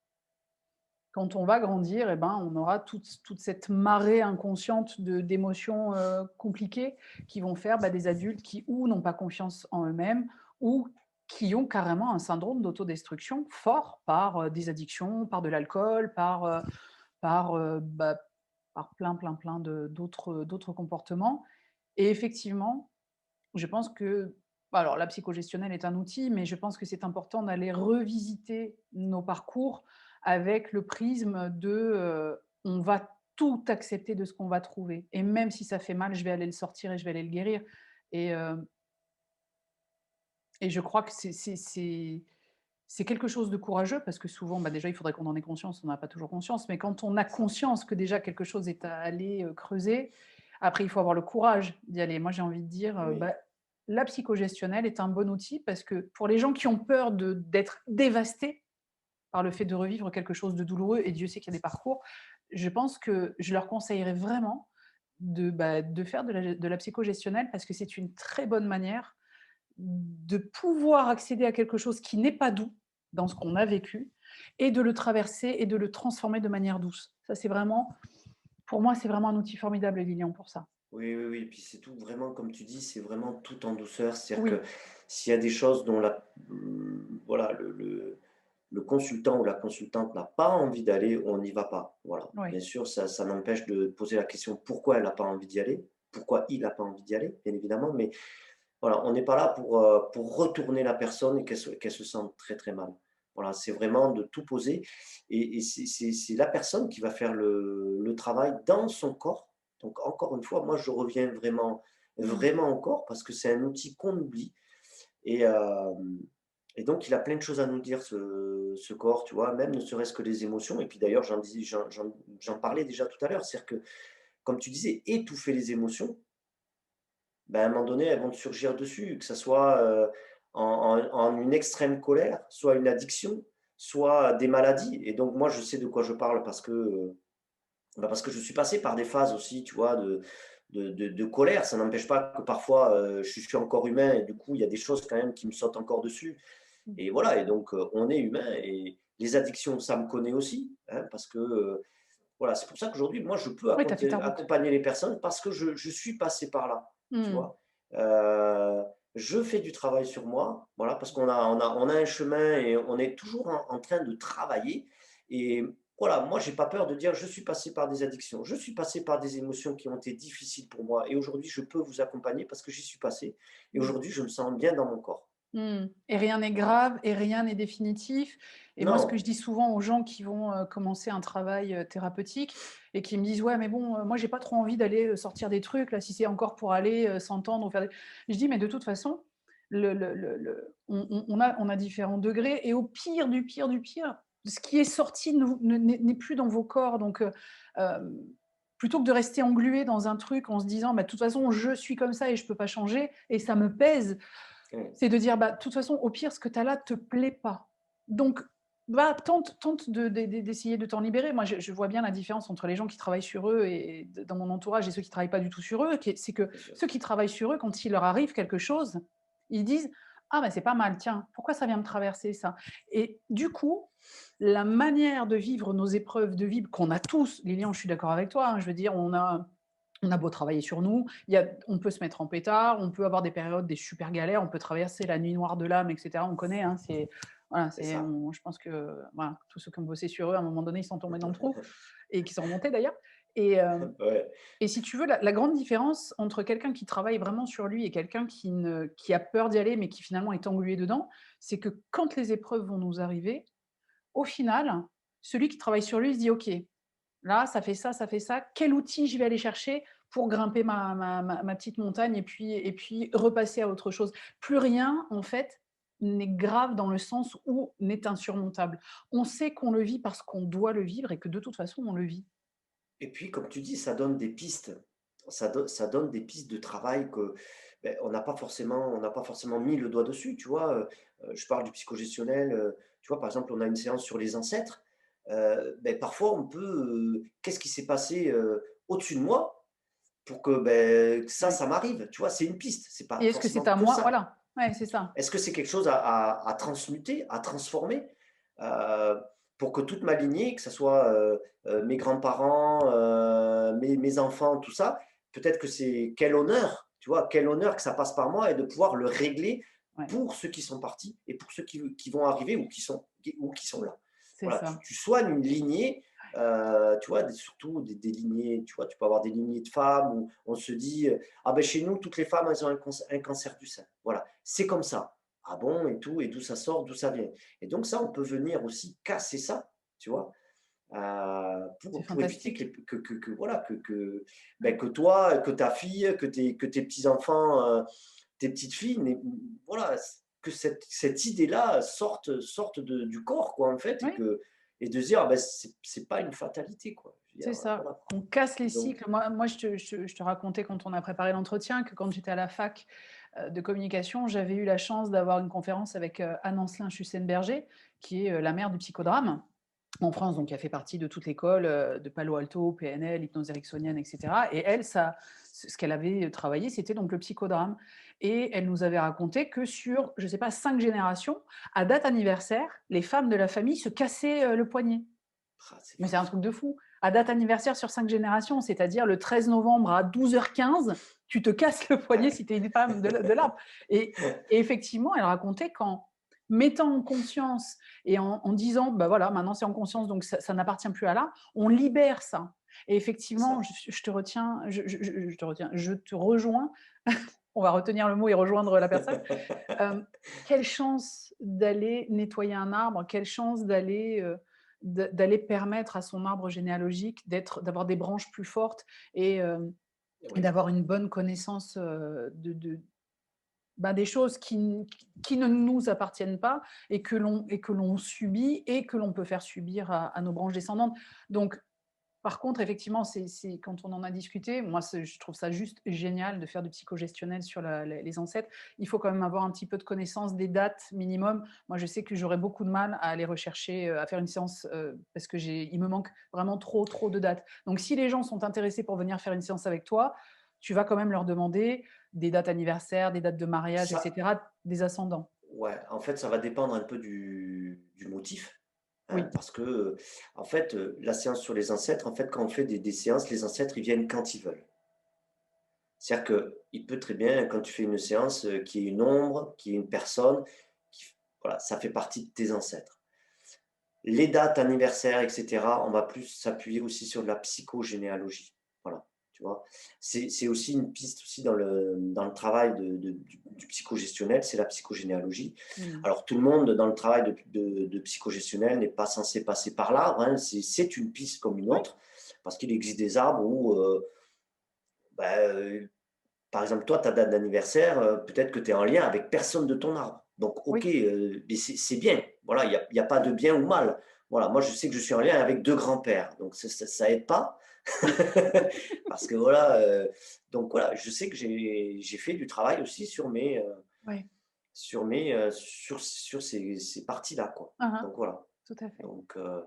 quand on va grandir, eh ben, on aura toute cette marée inconsciente d'émotions, compliquées qui vont faire, bah, des adultes qui ou n'ont pas confiance en eux-mêmes ou qui ont carrément un syndrome d'autodestruction fort par, des addictions, par de l'alcool, bah, par plein, plein, plein d'autres comportements. Et effectivement, je pense que bah, alors la psychogestionnelle est un outil, mais je pense que c'est important d'aller revisiter nos parcours avec le prisme de, on va tout accepter de ce qu'on va trouver et même si ça fait mal, je vais aller le sortir et je vais aller le guérir et heu et je crois que c'est quelque chose de courageux parce que souvent, bah, déjà, il faudrait qu'on en ait conscience, on n'a pas toujours conscience, mais quand on a C'est ça. conscience que déjà quelque chose est à aller, creuser, après il faut avoir le courage d'y aller. Moi, j'ai envie de dire, Oui, bah, la psychogestionnelle est un bon outil parce que pour les gens qui ont peur d'être dévastés par le fait de revivre quelque chose de douloureux et Dieu sait qu'il y a des parcours, je pense que je leur conseillerais vraiment de faire de la psychogestionnelle parce que c'est une très bonne manière de pouvoir accéder à quelque chose qui n'est pas doux dans ce qu'on a vécu et de le traverser et de le transformer de manière douce. Ça, c'est vraiment, pour moi, c'est vraiment un outil formidable, Lilian, pour ça. oui, oui, oui, puis c'est tout vraiment comme tu dis, c'est vraiment tout en douceur. C'est-à-dire que Oui, s'il y a des choses dont voilà, le consultant ou la consultante n'a pas envie d'aller, on n'y va pas. Voilà. oui. Bien sûr, ça n'empêche de poser la question pourquoi elle n'a pas envie d'y aller, pourquoi il n'a pas envie d'y aller, bien évidemment, mais voilà, on n'est pas là pour retourner la personne et qu'elle se sente très, très mal. Voilà, c'est vraiment de tout poser, et c'est la personne qui va faire le travail dans son corps. Donc encore une fois, moi je reviens vraiment Mmh. vraiment au corps parce que c'est un outil qu'on oublie, et Et donc il a plein de choses à nous dire ce corps, tu vois? Même ne serait-ce que les émotions et puis d'ailleurs j'en parlais déjà tout à l'heure. C'est-à-dire que, comme tu disais, étouffer les émotions, ben, à un moment donné, elles vont te surgir dessus, que ça soit, en une extrême colère, soit une addiction, soit des maladies et donc moi je sais de quoi je parle parce que je suis passé par des phases aussi, tu vois, de colère. Ça n'empêche pas que parfois, je suis encore humain et du coup, il y a des choses quand même qui me sautent encore dessus Mmh. et voilà et donc on est humain et les addictions, ça me connaît aussi, hein, parce que, voilà, c'est pour ça qu'aujourd'hui, moi, je peux Ouais, tu as fait ta route. accompagner les personnes parce que je suis passé par là, tu Mmh. vois? Je fais du travail sur moi, voilà, parce qu'on a un chemin et on est toujours en train de travailler et voilà, moi, j'ai pas peur de dire: «Je suis passé par des addictions, je suis passé par des émotions qui ont été difficiles pour moi et aujourd'hui, je peux vous accompagner parce que j'y suis passé et Mmh. aujourd'hui, je me sens bien dans mon corps». Mmh. Et rien n'est grave et rien n'est définitif. Et moi, ce que Non, je dis souvent aux gens qui vont, commencer un travail, thérapeutique et qui me disent: «Ouais, mais bon, moi, j'ai pas trop envie d'aller, sortir des trucs là, si c'est encore pour aller, s'entendre ou faire des» je dis: «Mais de toute façon, on a différents degrés et au pire du pire du pire, ce qui est sorti n'est plus dans vos corps donc hem, plutôt que de rester englué dans un truc en se disant: «Bah, de toute façon, je suis comme ça et je peux pas changer et ça me pèse», mmh, c'est de dire: «Bah, de toute façon, au pire, ce que tu as là te plaît pas. Donc, va, tente d'essayer de t'en libérer». Moi, je vois bien la différence entre les gens qui travaillent sur eux et dans mon entourage et ceux qui travaillent pas du tout sur eux, c'est que bien sûr. ceux qui travaillent sur eux, quand il leur arrive quelque chose, ils disent: «Ah, bah, c'est pas mal, tiens, pourquoi ça vient me traverser ça?» Et du coup, la manière de vivre nos épreuves de vie qu'on a tous, Lilian, je suis d'accord avec toi, hein, je veux dire, on a beau travailler sur nous, on peut se mettre en pétard, on peut avoir des périodes, des super galères, on peut traverser la nuit noire de l'âme, etc. On connaît, hein, voilà, C'est ça. je pense que voilà, tous ceux qui ont bossé sur eux, à un moment donné, ils sont tombés dans le trou et qui sont remontés d'ailleurs. Et, Ouais. et si tu veux, la grande différence entre quelqu'un qui travaille vraiment sur lui et quelqu'un qui a peur d'y aller, mais qui finalement est englué dedans, c'est que quand les épreuves vont nous arriver, au final, celui qui travaille sur lui se dit: «OK, là, ça fait ça. Quel outil je vais aller chercher pour grimper ma petite montagne et puis repasser à autre chose?» Plus rien, en fait, n'est grave dans le sens où n'est insurmontable. On sait qu'on le vit parce qu'on doit le vivre et que de toute façon, on le vit. Et puis, comme tu dis, ça donne des pistes. Ça donne des pistes de travail que, beh, on n'a pas forcément mis le doigt dessus, tu vois? Je parle du psychogestionnel, tu vois? Par exemple, on a une séance sur les ancêtres, beh, parfois on peut, qu'est-ce qui s'est passé, au-dessus de moi pour que, beh, que Ouais. ça m'arrive, tu vois? C'est une piste, c'est Et pas est-ce que c'est forcément à que moi? ça. Voilà. Ouais, c'est ça. Est-ce que c'est quelque chose à transmuter, à transformer, heu, pour que toute ma lignée, que ça soit, mes grands-parents, mes enfants, tout ça, peut-être que c'est quel honneur, tu vois? Quel honneur que ça passe par moi et de pouvoir le régler Ouais, pour ceux qui sont partis et pour ceux qui vont arriver ou qui sont là. c'est Voilà, ça. tu soignes une lignée, tu vois? Surtout des lignées, tu vois? Tu peux avoir des lignées de femmes où on se dit, «Ah ben chez nous, toutes les femmes, elles ont un cancer du sein». Voilà, c'est comme ça. Ah bon? Et tout, et d'où ça sort, d'où ça vient? Et donc ça, on peut venir aussi casser ça, tu vois? C'est Pour éviter fantastique. que voilà, beh, que toi, que ta fille, que tes petits-enfants, tes petites filles voilà, que cette idée-là sorte du corps, quoi, en fait, Oui. et de se dire: «Ah bah, c'est pas une fatalité, quoi». Je veux dire, C'est ça. voilà, quoi. On casse les Donc cycles. Moi je te racontais quand on a préparé l'entretien que quand j'étais à la fac, de communication, j'avais eu la chance d'avoir une conférence avec, Anne-Ancelin Schussenberger, qui est, la mère du psychodrame en France, donc qui a fait partie de toute l'école, de Palo Alto, PNL, hypnose ericksonienne et cetera. Et elle, ce qu'elle avait travaillé, c'était donc le psychodrame. Et elle nous avait raconté que sur, je ne sais pas, 5 générations, à date anniversaire, les femmes de la famille se cassaient, le poignet. ah, c'est Mais c'est fou un ça. truc de fou. À date anniversaire sur 5 générations, c'est-à-dire le 13 novembre à 12h15, tu te casses le poignet si tu es une femme de l'arbre. Et effectivement, elle racontait qu'en mettant en conscience et en disant: «Bah, voilà, maintenant c'est en conscience, donc ça n'appartient plus à là», on libère ça. Et C'est effectivement, ça. je te retiens, je te retiens, je te rejoins. On va retenir le mot et rejoindre la personne. Quelle chance d'aller nettoyer un arbre, quelle chance d'aller permettre à son arbre généalogique d'avoir des branches plus fortes et Oui, d'avoir une bonne connaissance, bah, des choses qui ne nous appartiennent pas et que l'on subit et que l'on peut faire subir à nos branches descendantes. Donc par contre, effectivement, c'est quand on en a discuté, moi, je trouve ça juste génial de faire du psychogestionnel sur les ancêtres. Il faut quand même avoir un petit peu de connaissance des dates minimum. Moi, je sais que j'aurais beaucoup de mal à aller rechercher, à faire une séance parce que il me manque vraiment trop, trop de dates. Donc, si les gens sont intéressés pour venir faire une séance avec toi, tu vas quand même leur demander des dates anniversaires, des dates de mariage, Ça, etc., des ascendants. ouais, en fait, ça va dépendre un peu du motif, hein, Oui, parce que, en fait, la séance sur les ancêtres, en fait, quand on fait des séances, les ancêtres, ils viennent quand ils veulent. C'est-à-dire qu'il peut très bien, quand tu fais une séance, qu'il y ait une ombre, qu'il y ait une personne, qui voilà, ça fait partie de tes ancêtres. Les dates anniversaires et cetera, on va plus s'appuyer aussi sur de la psychogénéalogie. Voilà, tu vois? C'est aussi une piste aussi dans le travail du psychogestionnel, c'est la psychogénéalogie. mmh, Alors tout le monde dans le travail de psychogestionnel n'est pas censé passer par l'arbre, hein, c'est une piste comme une oui, autre, parce qu'il existe des arbres où, bah, par exemple, toi, ta date d'anniversaire, peut-être que tu es en lien avec personne de ton arbre. Donc, OK, oui. mais c'est bien. Voilà, il y a pas de bien ou mal. Voilà, moi, je sais que je suis en lien avec 2 grands-pères, donc ça aide pas. Parce que voilà, donc voilà, je sais que j'ai fait du travail aussi Ouais. sur ces parties-là, quoi. Hein, hein, Donc voilà, tout à fait. donc heu,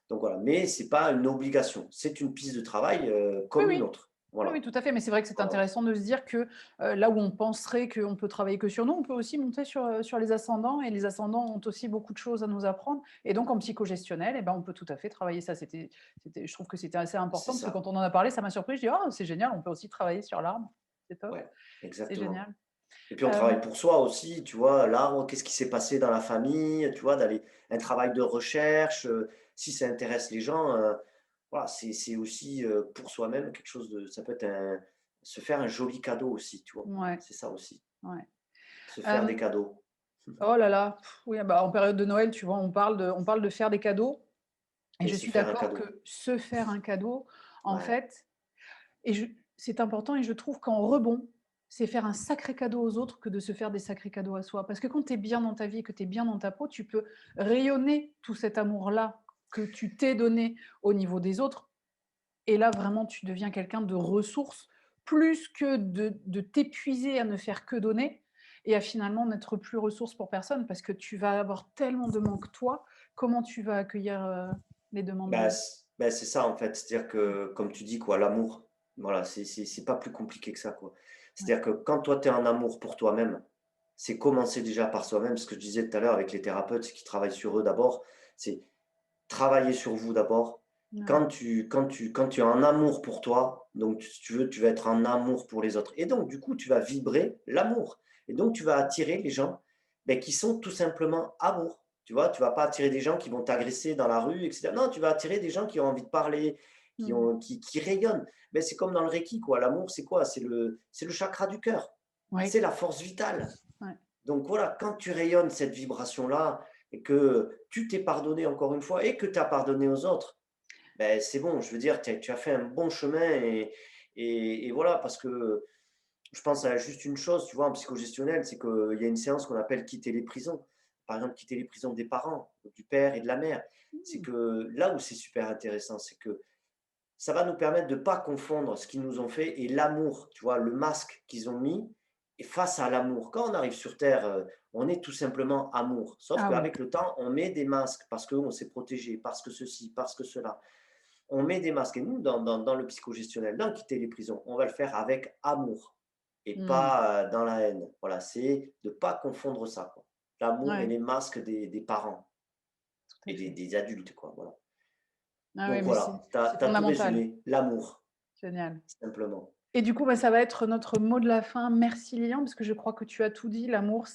donc voilà, mais c'est pas une obligation. C'est une piste de travail, Oui, comme une oui. autre. Oui, oui, Voilà, tout à fait, mais c'est vrai que c'est voilà, voilà. intéressant de se dire que, là où on penserait qu'on peut travailler que sur nous, on peut aussi monter sur les ascendants et les ascendants ont aussi beaucoup de choses à nous apprendre et donc en psychogestionnel et ben, on peut tout à fait travailler ça. Je trouve que c'était assez C'est important parce que quand ça. on en a parlé, ça m'a surpris. Je dis: «Oh, c'est génial, on peut aussi travailler sur l'arbre». C'est top, Ouais, c'est exactement. génial. Et puis on travaille Hem, pour soi aussi, tu vois? L'arbre, qu'est-ce qui s'est passé dans la famille, tu vois? D'aller un travail de recherche, si ça intéresse les gens, voilà, c'est aussi, pour soi-même quelque chose de ça peut être se faire un joli cadeau aussi, tu vois? ouais, C'est ça aussi, ouais. se faire des Hem, cadeaux. oh là là, oui, bah, en période de Noël, tu vois, on parle de faire des cadeaux et Et je se suis faire un d'accord cadeau. que se faire un cadeau, en Ouais, fait. Et c'est important et je trouve qu'en rebond, c'est faire un sacré cadeau aux autres que de se faire des sacrés cadeaux à soi. Parce que quand tu es bien dans ta vie, que tu es bien dans ta peau, tu peux rayonner tout cet amour-là que tu t'es donné au niveau des autres. Et là, vraiment, tu deviens quelqu'un de ressources, plus que de t'épuiser à ne faire que donner et à finalement n'être plus ressource pour personne parce que tu vas avoir tellement de manque toi. Comment tu vas accueillir les demandes des bah, autres? c'est ça en fait, c'est-à-dire que comme tu dis quoi, l'amour, voilà, c'est pas plus compliqué que ça, quoi. Ouais. C'est-à-dire que quand toi tu es en amour pour toi-même, c'est commencer déjà par soi-même. Ce que je disais tout à l'heure avec les thérapeutes, c'est qu'ils travaillent sur eux d'abord, c'est travailler sur vous d'abord. Ouais. Quand tu as un amour pour toi, donc si tu veux, tu vas être en amour pour les autres et donc du coup, tu vas vibrer l'amour et donc tu vas attirer les gens, beh, qui sont tout simplement amour. Tu vois? Tu vas pas attirer des gens qui vont t'agresser dans la rue et cetera. Non, tu vas attirer des gens qui ont envie de parler, Mmh. qui rayonnent. Mais c'est comme dans le reiki, quoi. L'amour, c'est quoi? C'est le chakra du cœur. Ouais. C'est la force vitale. Ouais. Donc voilà, quand tu rayonnes cette vibration-là et que tu t'es pardonné encore une fois et que tu as pardonné aux autres, ben c'est bon, je veux dire, tu as fait un bon chemin et voilà, parce que je pense à juste une chose, tu vois, en psychogestionnel, c'est qu'il y a une séance qu'on appelle quitter les prisons. Par exemple, quitter les prisons des parents, du père et de la mère. C'est Mmh. que là où c'est super intéressant, c'est que ça va nous permettre de ne pas confondre ce qu'ils nous ont fait et l'amour, tu vois, le masque qu'ils ont mis et face à l'amour. Quand on arrive sur terre, on est tout simplement amour. Sauf Ah oui. qu'avec le temps, on met des masques parce qu'on s'est protégé, parce que ceci, parce que cela. On met des masques et nous, dans le psychogestionnel, dans quitter les prisons, on va le faire avec amour et Mmh. pas, dans la haine. Voilà, c'est de ne pas confondre ça, quoi. L'amour et Ouais, les masques des parents tout et à fait. des adultes, quoi, voilà. Ah Donc oui, mais c'est voilà, tu as c'est tout fondamental. résumé, l'amour, Génial. simplement. Et du coup, bah, ça va être notre mot de la fin. Merci Lilian, parce que je crois que tu as tout dit. L'amour,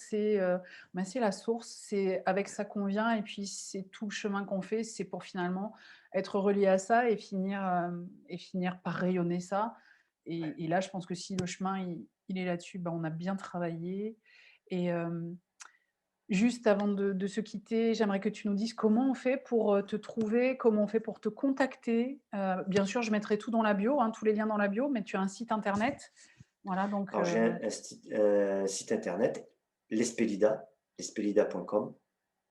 bah, c'est la source, c'est avec ça qu'on vient et puis c'est tout le chemin qu'on fait, c'est pour finalement être relié à ça et finir par rayonner ça et là, je pense que si le chemin il est là-dessus, bah, on a bien travaillé et juste avant de se quitter, j'aimerais que tu nous dises comment on fait pour, te trouver, comment on fait pour te contacter? Bien sûr, je mettrai tout dans la bio, hein, tous les liens dans la bio, mais tu as un site internet. Voilà, donc Alors j'ai un site internet, Lespelida, lespelida.com.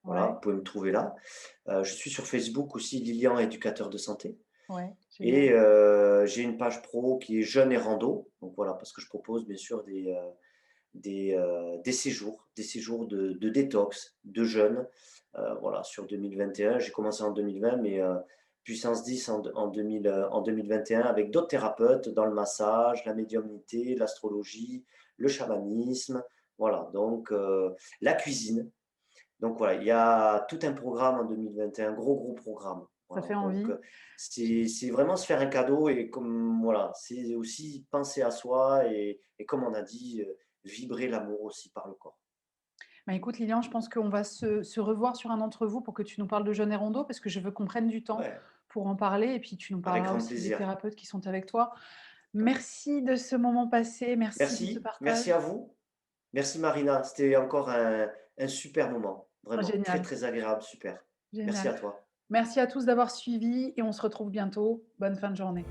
Voilà, ouais, vous pouvez me trouver là. Je suis sur Facebook aussi, Lilian éducateur de santé. ouais, Et génial. j'ai une page pro qui est Jeunes et Rando. Donc voilà, parce que je propose bien sûr des séjours de détox, de jeûne, voilà, sur 2021. J'ai commencé en 2020, mais puissance 10 en 2021 avec d'autres thérapeutes dans le massage, la médiumnité, l'astrologie, le chamanisme, voilà, donc la cuisine. Donc voilà, il y a tout un programme en 2021, gros programme. Ça Voilà, fait donc envie. c'est vraiment se faire un cadeau et comme voilà, c'est aussi penser à soi et comme on a dit, vibrer l'amour aussi par le corps. Bah, écoute Lilian, je pense qu'on va se revoir sur un d'entre vous pour que tu nous parles de jeûne et rando, parce que je veux qu'on prenne du temps Ouais, pour en parler et puis tu nous avec parleras grand aussi des plaisir. thérapeutes qui sont avec toi. Ouais. Merci de ce moment passé, merci de ce Merci partage. à vous. Merci Marina, c'était encore un super moment, Oh, vraiment génial, très agréable, super. Merci génial. à toi. Merci à tous d'avoir suivi et on se retrouve bientôt. Bonne fin de journée.